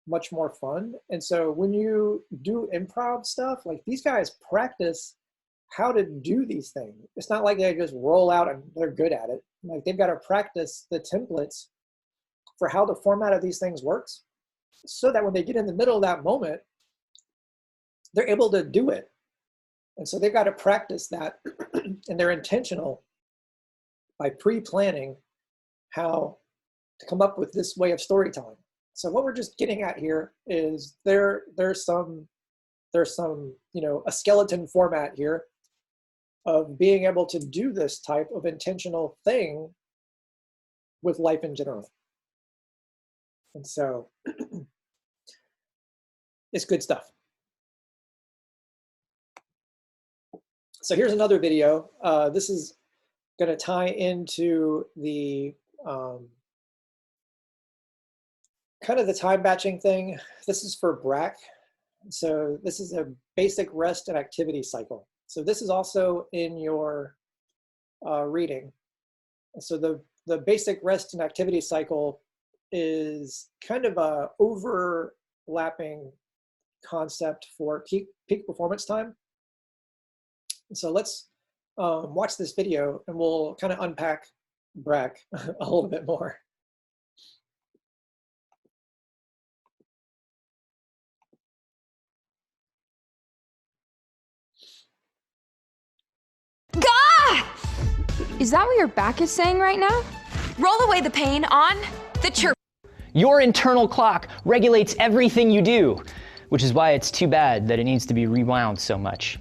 much more fun. And so when you do improv stuff, like these guys practice how to do these things. It's not like they just roll out and they're good at it. Like they've got to practice the templates for how the format of these things works, so that when they get in the middle of that moment, they're able to do it. And so they've got to practice that, and they're intentional by pre-planning how to come up with this way of storytelling. So what we're just getting at here is there's some a skeleton format here of being able to do this type of intentional thing with life in general. And so it's good stuff. So here's another video. This is going to tie into the kind of the time batching thing. This is for BRAC. So this is a basic rest and activity cycle. So this is also in your reading. So the basic rest and activity cycle is kind of a overlapping concept for peak performance time. So let's watch this video and we'll kind of unpack BRAC a little bit more. Gah! Is that what your back is saying right now? Roll away the pain on the chirp. Your internal clock regulates everything you do, which is why it's too bad that it needs to be rewound so much.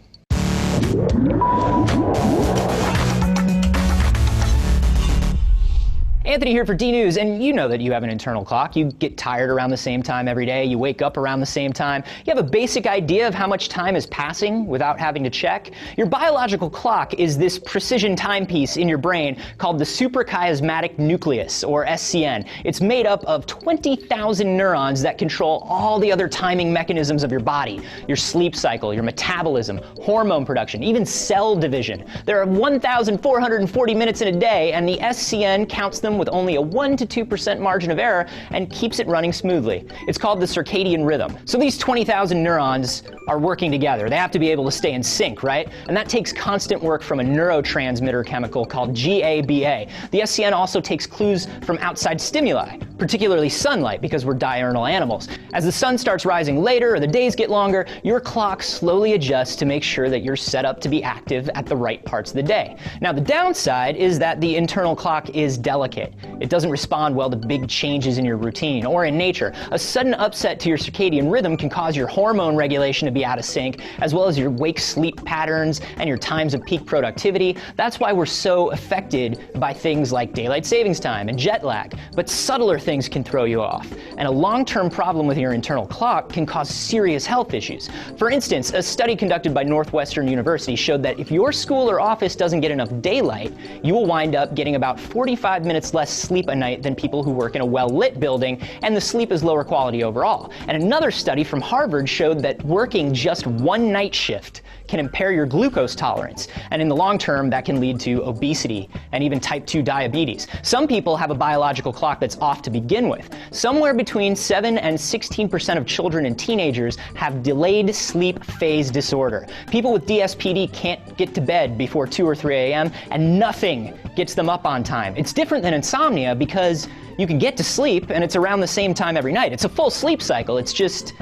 Anthony here for D-News, and you know that you have an internal clock. You get tired around the same time every day, you wake up around the same time, you have a basic idea of how much time is passing without having to check. Your biological clock is this precision timepiece in your brain called the suprachiasmatic nucleus, or SCN. It's made up of 20,000 neurons that control all the other timing mechanisms of your body, your sleep cycle, your metabolism, hormone production, even cell division. There are 1,440 minutes in a day, and the SCN counts them with only a 1 to 2% margin of error and keeps it running smoothly. It's called the circadian rhythm. So these 20,000 neurons are working together. They have to be able to stay in sync, right? And that takes constant work from a neurotransmitter chemical called GABA. The SCN also takes clues from outside stimuli, particularly sunlight, because we're diurnal animals. As the sun starts rising later or the days get longer, your clock slowly adjusts to make sure that you're set up to be active at the right parts of the day. Now, the downside is that the internal clock is delicate. It doesn't respond well to big changes in your routine or in nature. A sudden upset to your circadian rhythm can cause your hormone regulation to be out of sync, as well as your wake-sleep patterns and your times of peak productivity. That's why we're so affected by things like daylight savings time and jet lag. But subtler things can throw you off. And a long-term problem with your internal clock can cause serious health issues. For instance, a study conducted by Northwestern University showed that if your school or office doesn't get enough daylight, you will wind up getting about 45 minutes less sleep a night than people who work in a well-lit building, and the sleep is lower quality overall. And another study from Harvard showed that working just one night shift can impair your glucose tolerance, and in the long term that can lead to obesity and even type 2 diabetes. Some people have a biological clock that's off to begin with. Somewhere between 7 and 16% of children and teenagers have delayed sleep phase disorder. People with DSPD can't get to bed before 2 or 3 a.m. and nothing gets them up on time. It's different than insomnia because you can get to sleep and it's around the same time every night. It's a full sleep cycle. It's just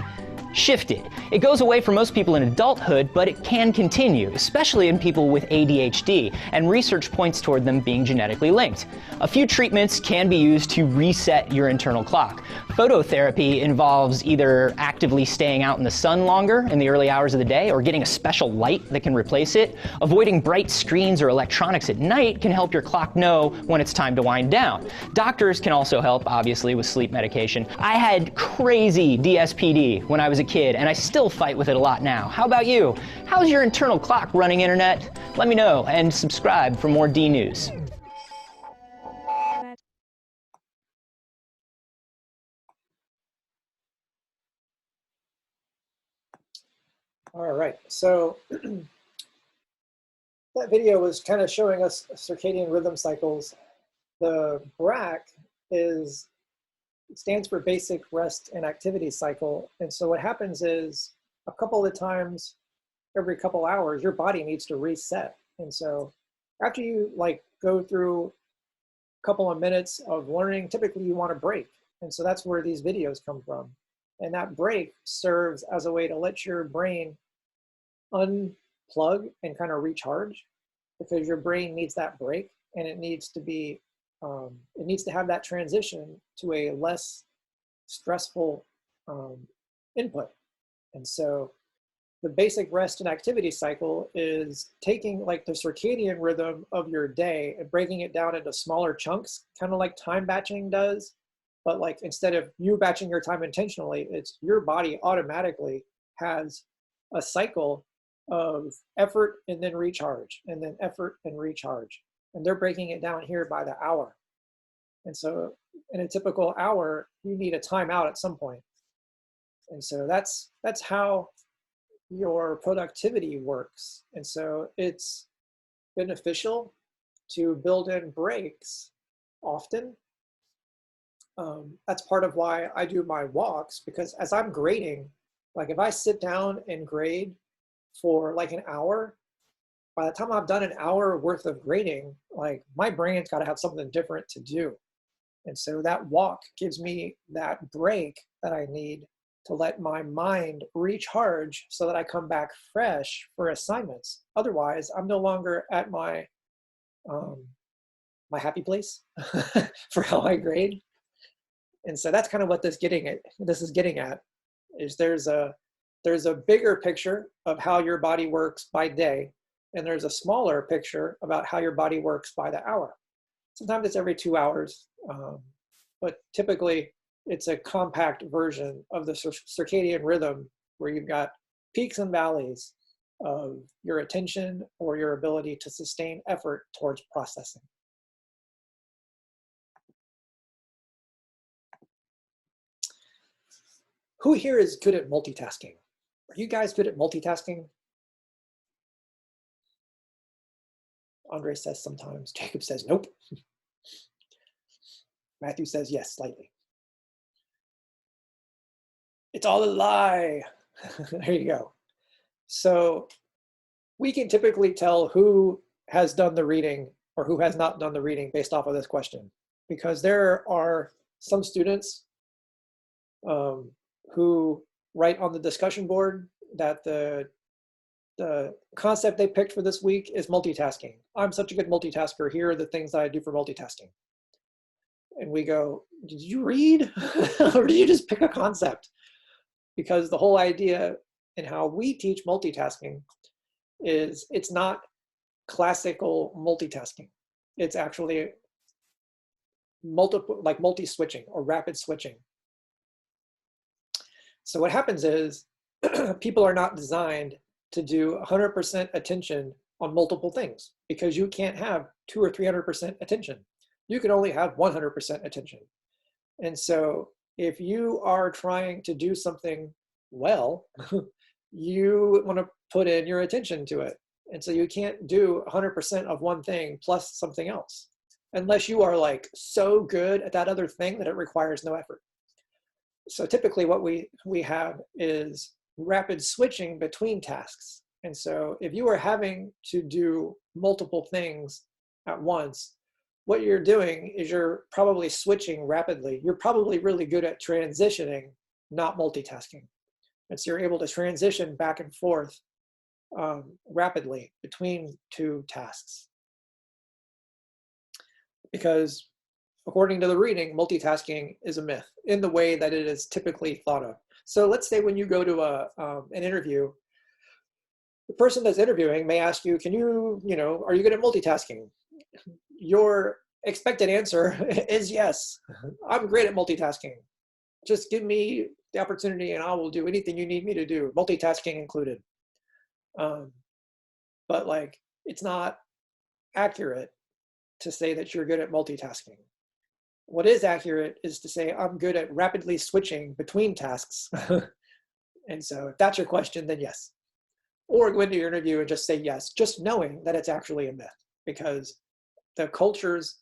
shifted. It goes away for most people in adulthood, but it can continue, especially in people with ADHD, and research points toward them being genetically linked. A few treatments can be used to reset your internal clock. Phototherapy involves either actively staying out in the sun longer in the early hours of the day or getting a special light that can replace it. Avoiding bright screens or electronics at night can help your clock know when it's time to wind down. Doctors can also help, obviously, with sleep medication. I had crazy DSPD when I was a kid, and I still fight with it a lot now. How about you? How's your internal clock running, internet? Let me know, and subscribe for more D-News. All right, so that video was kind of showing us circadian rhythm cycles. The BRAC stands for basic rest and activity cycle. And so what happens is a couple of times every couple hours, your body needs to reset. And so after you like go through a couple of minutes of learning, typically you want to break. And so that's where these videos come from. And that break serves as a way to let your brain unplug and kind of recharge, because your brain needs that break, and it needs to be, it needs to have that transition to a less stressful input. And so the basic rest and activity cycle is taking like the circadian rhythm of your day and breaking it down into smaller chunks, kind of like time batching does. But like instead of you batching your time intentionally, it's your body automatically has a cycle of effort and then recharge, and then effort and recharge. And they're breaking it down here by the hour. And so in a typical hour, you need a timeout at some point. And so that's how your productivity works. And so it's beneficial to build in breaks often. That's part of why I do my walks, because as I'm grading, like if I sit down and grade for like an hour, by the time I've done an hour worth of grading, like my brain's got to have something different to do. And so that walk gives me that break that I need to let my mind recharge so that I come back fresh for assignments. Otherwise, I'm no longer at my my happy place for how I grade. And so that's kind of what this is getting at, is there's a bigger picture of how your body works by day, and there's a smaller picture about how your body works by the hour. Sometimes it's every 2 hours, but typically it's a compact version of the circadian rhythm where you've got peaks and valleys of your attention or your ability to sustain effort towards processing. Who here is good at multitasking? Are you guys good at multitasking? Andre says sometimes. Jacob says nope. Matthew says yes, slightly. It's all a lie. There you go. So we can typically tell who has done the reading or who has not done the reading based off of this question, because there are some students who write on the discussion board that the concept they picked for this week is multitasking. I'm such a good multitasker. Here are the things that I do for multitasking. And we go, did you read? Or did you just pick a concept? Because the whole idea in how we teach multitasking is it's not classical multitasking. It's actually multi-switching or rapid switching. So what happens is people are not designed to do 100% attention on multiple things, because you can't have 200 or 300% attention. You can only have 100% attention. And so if you are trying to do something well, you want to put in your attention to it. And so you can't do 100% of one thing plus something else, unless you are like so good at that other thing that it requires no effort. So typically what we have is rapid switching between tasks. And so if you are having to do multiple things at once, what you're doing is you're probably switching rapidly. You're probably really good at transitioning, not multitasking. And so you're able to transition back and forth rapidly between two tasks. Because according to the reading, multitasking is a myth in the way that it is typically thought of. So let's say when you go to an interview, the person that's interviewing may ask you, are you good at multitasking? Your expected answer is yes, I'm great at multitasking. Just give me the opportunity and I will do anything you need me to do, multitasking included. But like, it's not accurate to say that you're good at multitasking. What is accurate is to say I'm good at rapidly switching between tasks. And so if that's your question, then yes. or go into your interview and just say yes, just knowing that it's actually a myth, because the culture's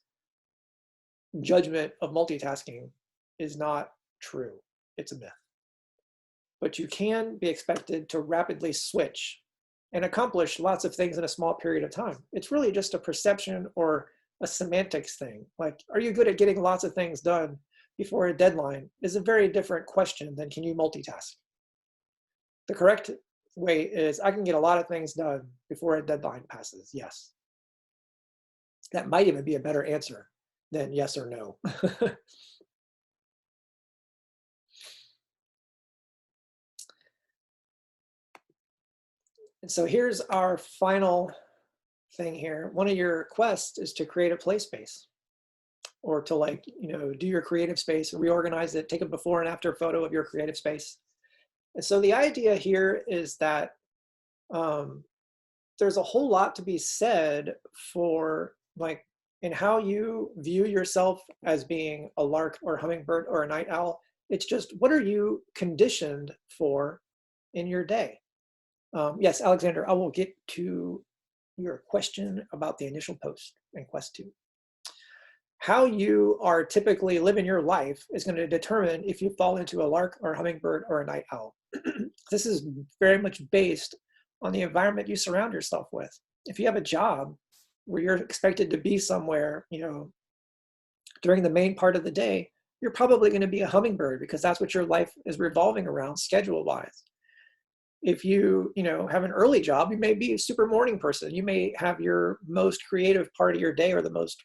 judgment of multitasking is not true. It's a myth. But you can be expected to rapidly switch and accomplish lots of things in a small period of time. It's really just a perception or a semantics thing. Like, are you good at getting lots of things done before a deadline is a very different question than can you multitask. The correct way is I can get a lot of things done before a deadline passes, yes. That might even be a better answer than yes or no. And so here's our final thing here. One of your quests is to create a play space, or to, like, do your creative space, reorganize it, take a before and after photo of your creative space. And so the idea here is that there's a whole lot to be said for, like, in how you view yourself as being a lark or hummingbird or a night owl. It's just, what are you conditioned for in your day? Yes, Alexander, I will get to your question about the initial post in Quest 2. How you are typically living your life is going to determine if you fall into a lark or a hummingbird or a night owl. This is very much based on the environment you surround yourself with. If you have a job where you're expected to be somewhere, during the main part of the day, you're probably going to be a hummingbird, because that's what your life is revolving around schedule-wise. If you, have an early job, you may be a super morning person. You may have your most creative part of your day, or the most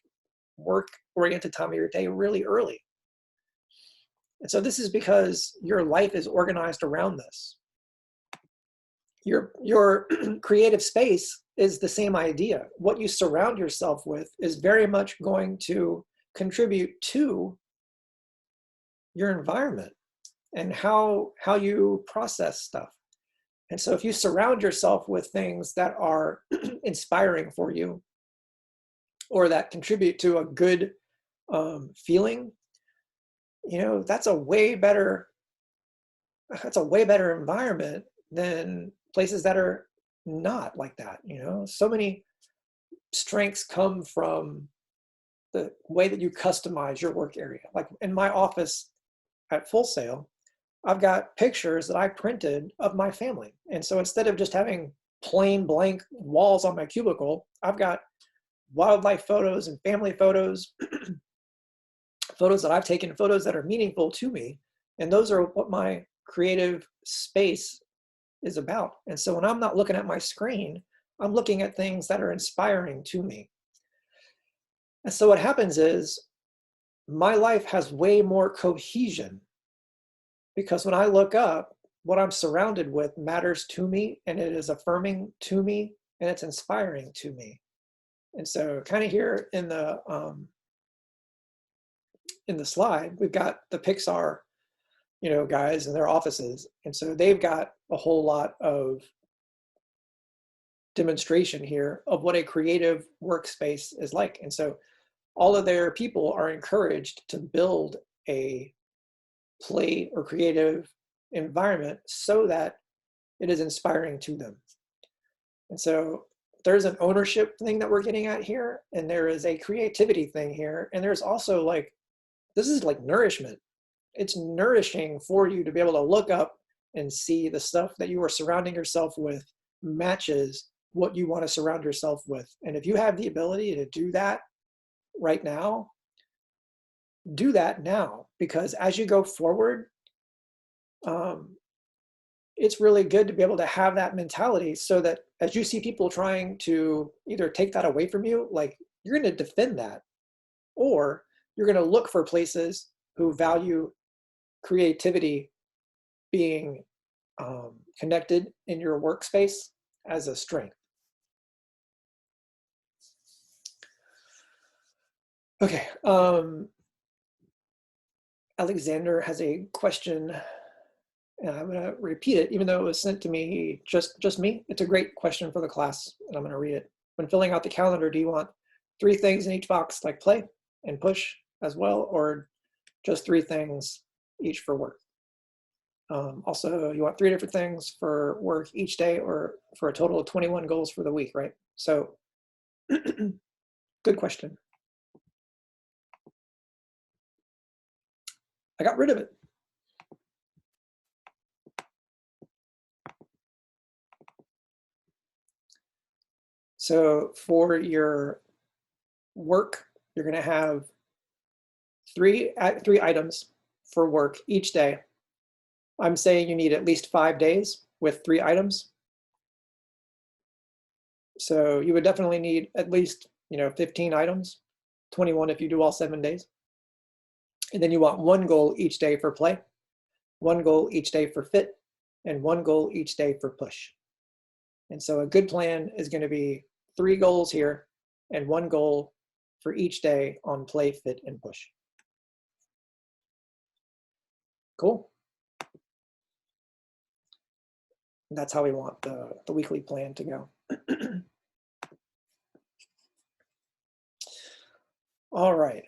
work-oriented time of your day, really early. And so this is because your life is organized around this. Your creative space is the same idea. What you surround yourself with is very much going to contribute to your environment and how you process stuff. And so if you surround yourself with things that are inspiring for you, or that contribute to a good feeling, that's a way better environment than places that are not like that. So many strengths come from the way that you customize your work area. Like in my office at Full Sail, I've got pictures that I printed of my family. And so instead of just having plain blank walls on my cubicle, I've got wildlife photos and family photos, photos that I've taken, photos that are meaningful to me. And those are what my creative space is about. And so when I'm not looking at my screen, I'm looking at things that are inspiring to me. And so what happens is my life has way more cohesion, because when I look up, what I'm surrounded with matters to me, and it is affirming to me, and it's inspiring to me. And so kind of here in the slide, we've got the Pixar, guys in their offices. And so they've got a whole lot of demonstration here of what a creative workspace is like. And so all of their people are encouraged to build a play or creative environment so that it is inspiring to them. And so there's an ownership thing that we're getting at here, and there is a creativity thing here, and there's also, like, this is like nourishment. It's nourishing for you to be able to look up and see the stuff that you are surrounding yourself with matches what you want to surround yourself with. And if you have the ability to do that right now, do that now, because as you go forward, it's really good to be able to have that mentality, so that as you see people trying to either take that away from you, like, you're going to defend that, or you're going to look for places who value creativity being connected in your workspace as a strength. Okay. Alexander has a question, and I'm going to repeat it, even though it was sent to me, just me. It's a great question for the class, and I'm going to read it. When filling out the calendar, do you want 3 things in each box, like play and push as well, or just 3 things each for work? Also, you want 3 different things for work each day, or for a total of 21 goals for the week, right? So, good question. I got rid of it. So for your work, you're going to have three items for work each day. I'm saying you need at least 5 days with 3 items. So you would definitely need at least 15 items, 21 if you do all 7 days. And then you want 1 goal each day for play, 1 goal each day for fit, and 1 goal each day for push. And so a good plan is going to be 3 goals here and 1 goal for each day on play, fit, and push. Cool. And that's how we want the weekly plan to go. All right.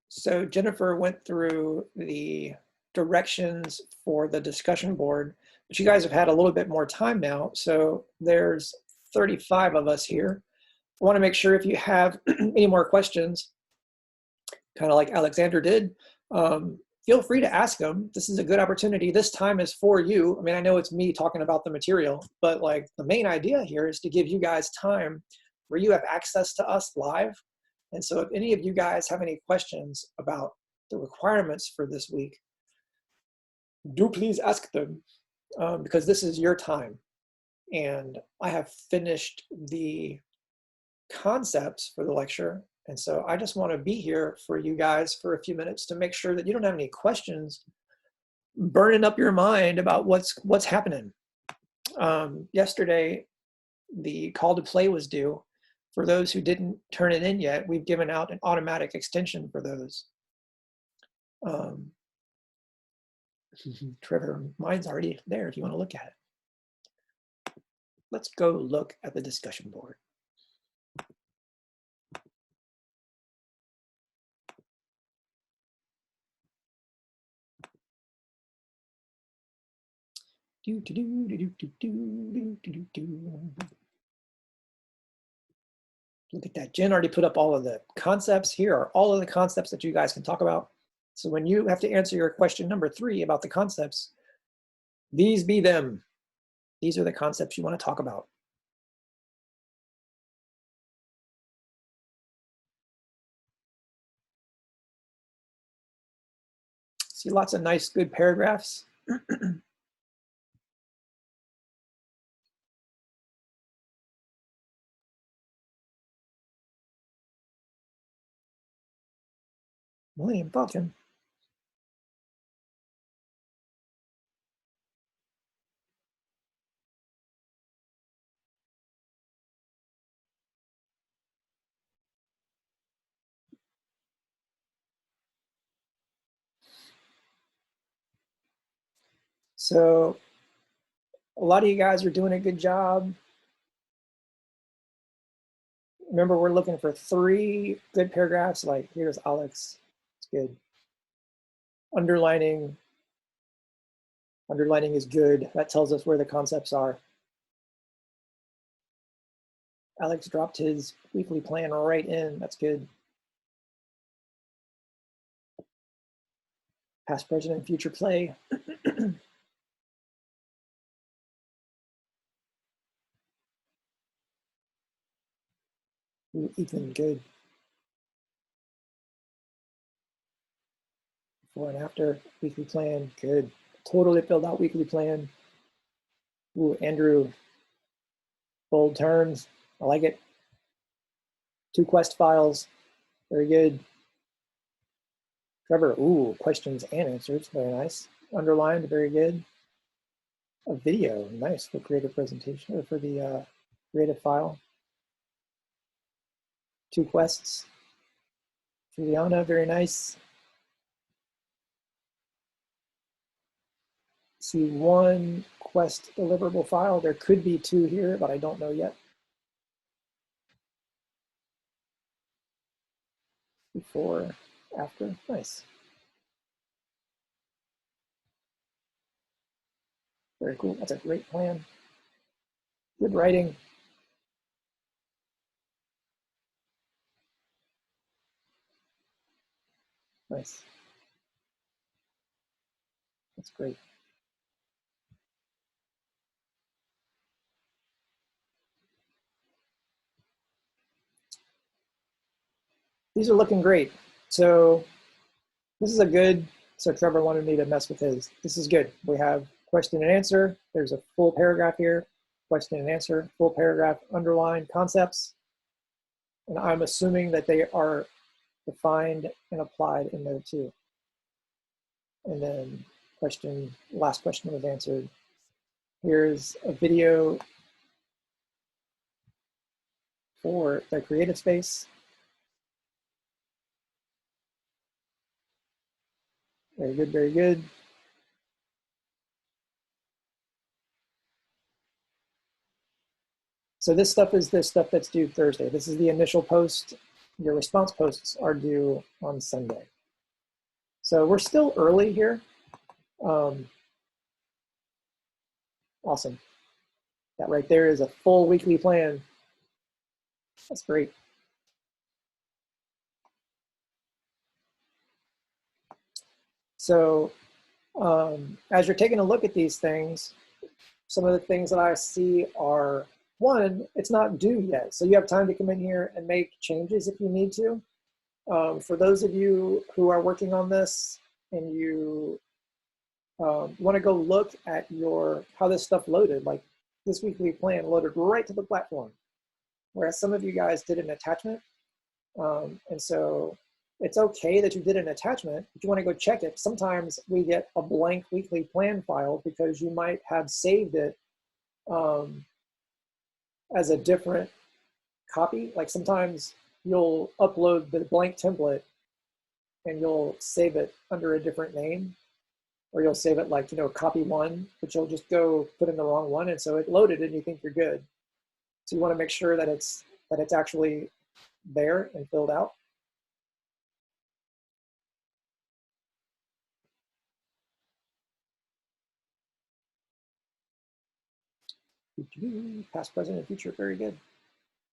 So Jennifer went through the directions for the discussion board, but you guys have had a little bit more time now. So there's 35 of us here. I want to make sure if you have any more questions, kind of like Alexander did, feel free to ask them. This is a good opportunity. This time is for you. I mean, I know it's me talking about the material, but like the main idea here is to give you guys time where you have access to us live. And so if any of you guys have any questions about the requirements for this week, do please ask them, because this is your time. And I have finished the concepts for the lecture. And so I just want to be here for you guys for a few minutes to make sure that you don't have any questions burning up your mind about what's happening. Yesterday, the call to play was due. For those who didn't turn it in yet, we've given out an automatic extension for those. Trevor, mine's already there if you want to look at it. Let's go look at the discussion board. Look at that. Jen already put up all of the concepts. Here are all of the concepts that you guys can talk about. So when you have to answer your question number 3 about the concepts, these be them. These are the concepts you want to talk about. See lots of nice, good paragraphs. Millennium Falcon. So a lot of you guys are doing a good job. Remember, we're looking for 3 good paragraphs. Like here's Alex. It's good. Underlining is good. That tells us where the concepts are. Alex dropped his weekly plan right in. That's good. Past, present, and future play. Ooh, Ethan, good. Before and after, weekly plan, good. Totally filled out weekly plan. Ooh, Andrew, bold terms, I like it. 2 quest files, very good. Trevor, ooh, questions and answers, very nice. Underlined, very good. A video, nice for creative presentation, or for the creative file. 2 quests. Juliana, very nice. See 1 quest deliverable file. There could be 2 here, but I don't know yet. Before after. Nice. Very cool. That's a great plan. Good writing. Nice. That's great. These are looking great. So this is a good, so Trevor wanted me to mess with his. This is good. We have question and answer. There's a full paragraph here. Question and answer, full paragraph, underlined concepts. And I'm assuming that they are defined and applied in there too. And then question, last question was answered. Here's a video for the creative space. Very good, very good. So this stuff is the stuff that's due Thursday. This is the initial post. Your response posts are due on Sunday. So we're still early here. Awesome. That right there is a full weekly plan. That's great. So as you're taking a look at these things, some of the things that I see are, one, it's not due yet. So you have time to come in here and make changes if you need to. For those of you who are working on this and you want to go look at how this stuff loaded, like this weekly plan loaded right to the platform, whereas some of you guys did an attachment. And so it's okay that you did an attachment, but you want to go check it. Sometimes we get a blank weekly plan file because you might have saved it as a different copy. Like sometimes you'll upload the blank template and you'll save it under a different name, or you'll save it like, copy one, but you'll just go put in the wrong one. And so it loaded and you think you're good. So you want to make sure that it's actually there and filled out. Past, present, and future, very good.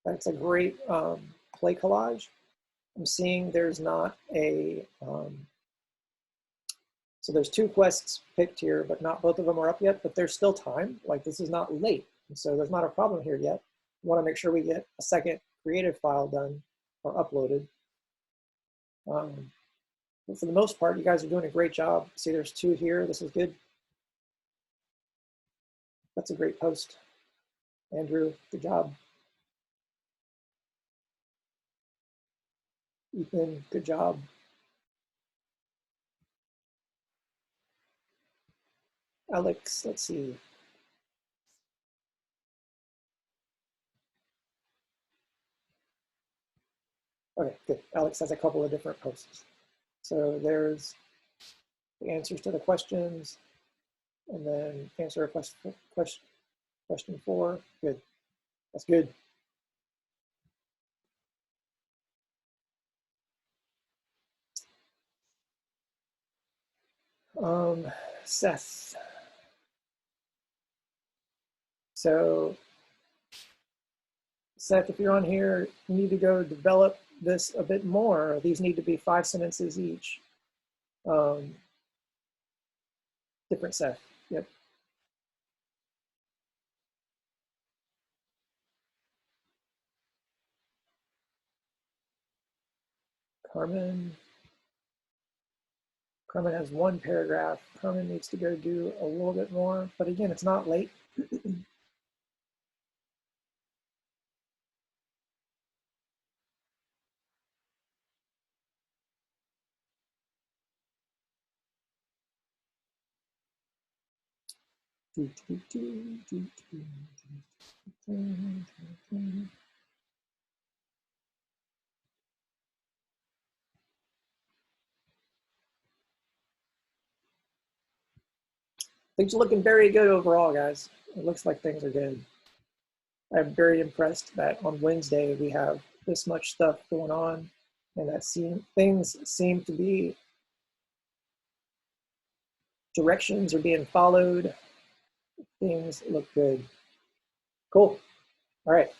That's a great play collage. I'm seeing there's not a, so there's 2 quests picked here, but not both of them are up yet, but there's still time. Like this is not late. And so there's not a problem here yet. We want to make sure we get a second creative file done or uploaded. But for the most part, you guys are doing a great job. See, there's 2 here. This is good. That's a great post. Andrew, good job. Ethan, good job. Alex, let's see. Okay, good. Alex has a couple of different posts. So there's the answers to the questions, and then answer a question 4. Good. That's good. Seth. So Seth, if you're on here, you need to go develop this a bit more. These need to be 5 sentences each. Different Seth, yep. Carmen has 1 paragraph. Carmen needs to go do a little bit more, but again, it's not late. Things are looking very good overall, guys. It looks like things are good. I'm very impressed that on Wednesday we have this much stuff going on. and that things seem to be, directions are being followed, things look good. Cool. All right.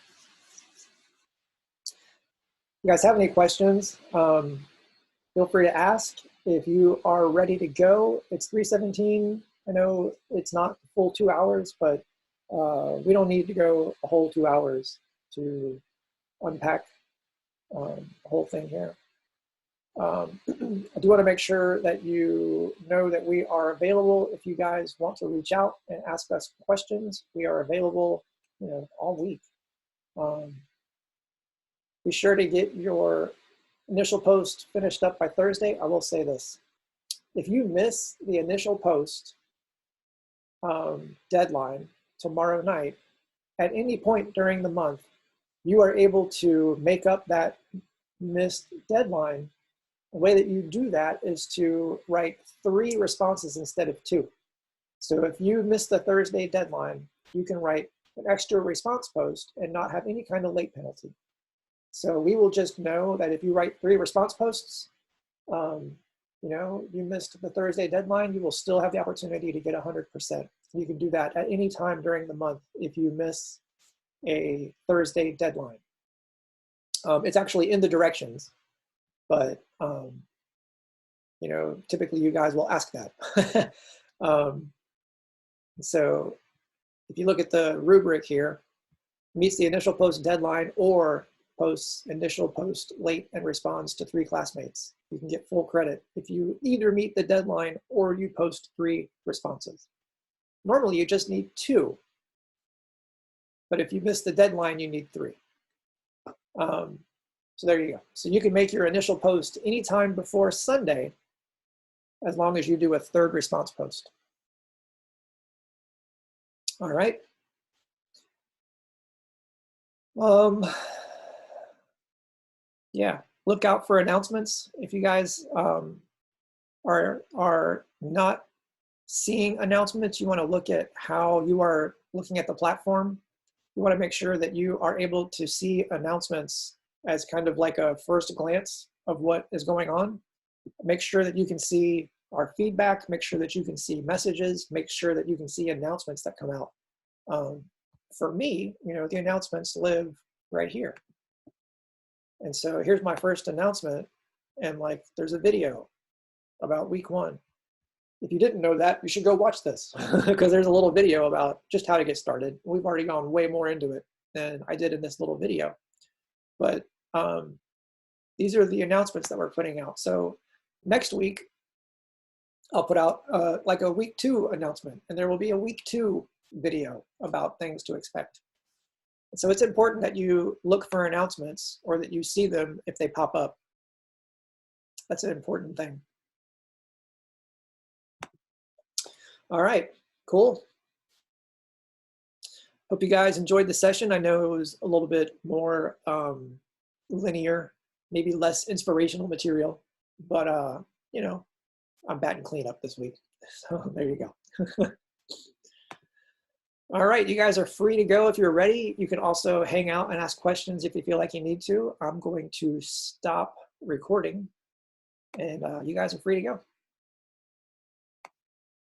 You guys have any questions? Feel free to ask. If you are ready to go, it's 3:17. I know it's not the full 2 hours, but we don't need to go a whole 2 hours to unpack the whole thing here. I do want to make sure that you know that we are available if you guys want to reach out and ask us questions. We are available, all week. Be sure to get your initial post finished up by Thursday. I will say this: if you miss the initial post deadline tomorrow night, at any point during the month, you are able to make up that missed deadline. The way that you do that is to write 3 responses instead of 2. So if you miss the Thursday deadline, you can write an extra response post and not have any kind of late penalty. So we will just know that if you write 3 response posts, you missed the Thursday deadline, you will still have the opportunity to get 100%. You can do that at any time during the month if you miss a Thursday deadline. It's actually in the directions, but typically you guys will ask that. So if you look at the rubric here, meets the initial post deadline or posts initial post late and responds to 3 classmates. You can get full credit if you either meet the deadline or you post 3 responses. Normally you just need 2, but if you miss the deadline, you need 3. So there you go. So you can make your initial post anytime before Sunday, as long as you do a 3rd response post. All right. Yeah, look out for announcements. If you guys are not seeing announcements, you want to look at how you are looking at the platform. You want to make sure that you are able to see announcements as kind of like a first glance of what is going on. Make sure that you can see our feedback, make sure that you can see messages, make sure that you can see announcements that come out. For me, the announcements live right here. And so here's my first announcement, and there's a video about week 1. If you didn't know that, you should go watch this because there's a little video about just how to get started. We've already gone way more into it than I did in this little video. But these are the announcements that we're putting out. So next week, I'll put out a week 2 announcement, and there will be a week 2 video about things to expect. So it's important that you look for announcements or that you see them if they pop up. That's an important thing. All right, cool. Hope you guys enjoyed the session. I know it was a little bit more linear, maybe less inspirational material, but I'm batting clean up this week. So there you go. All right, you guys are free to go if you're ready. You can also hang out and ask questions if you feel like you need to. I'm going to stop recording, and you guys are free to go.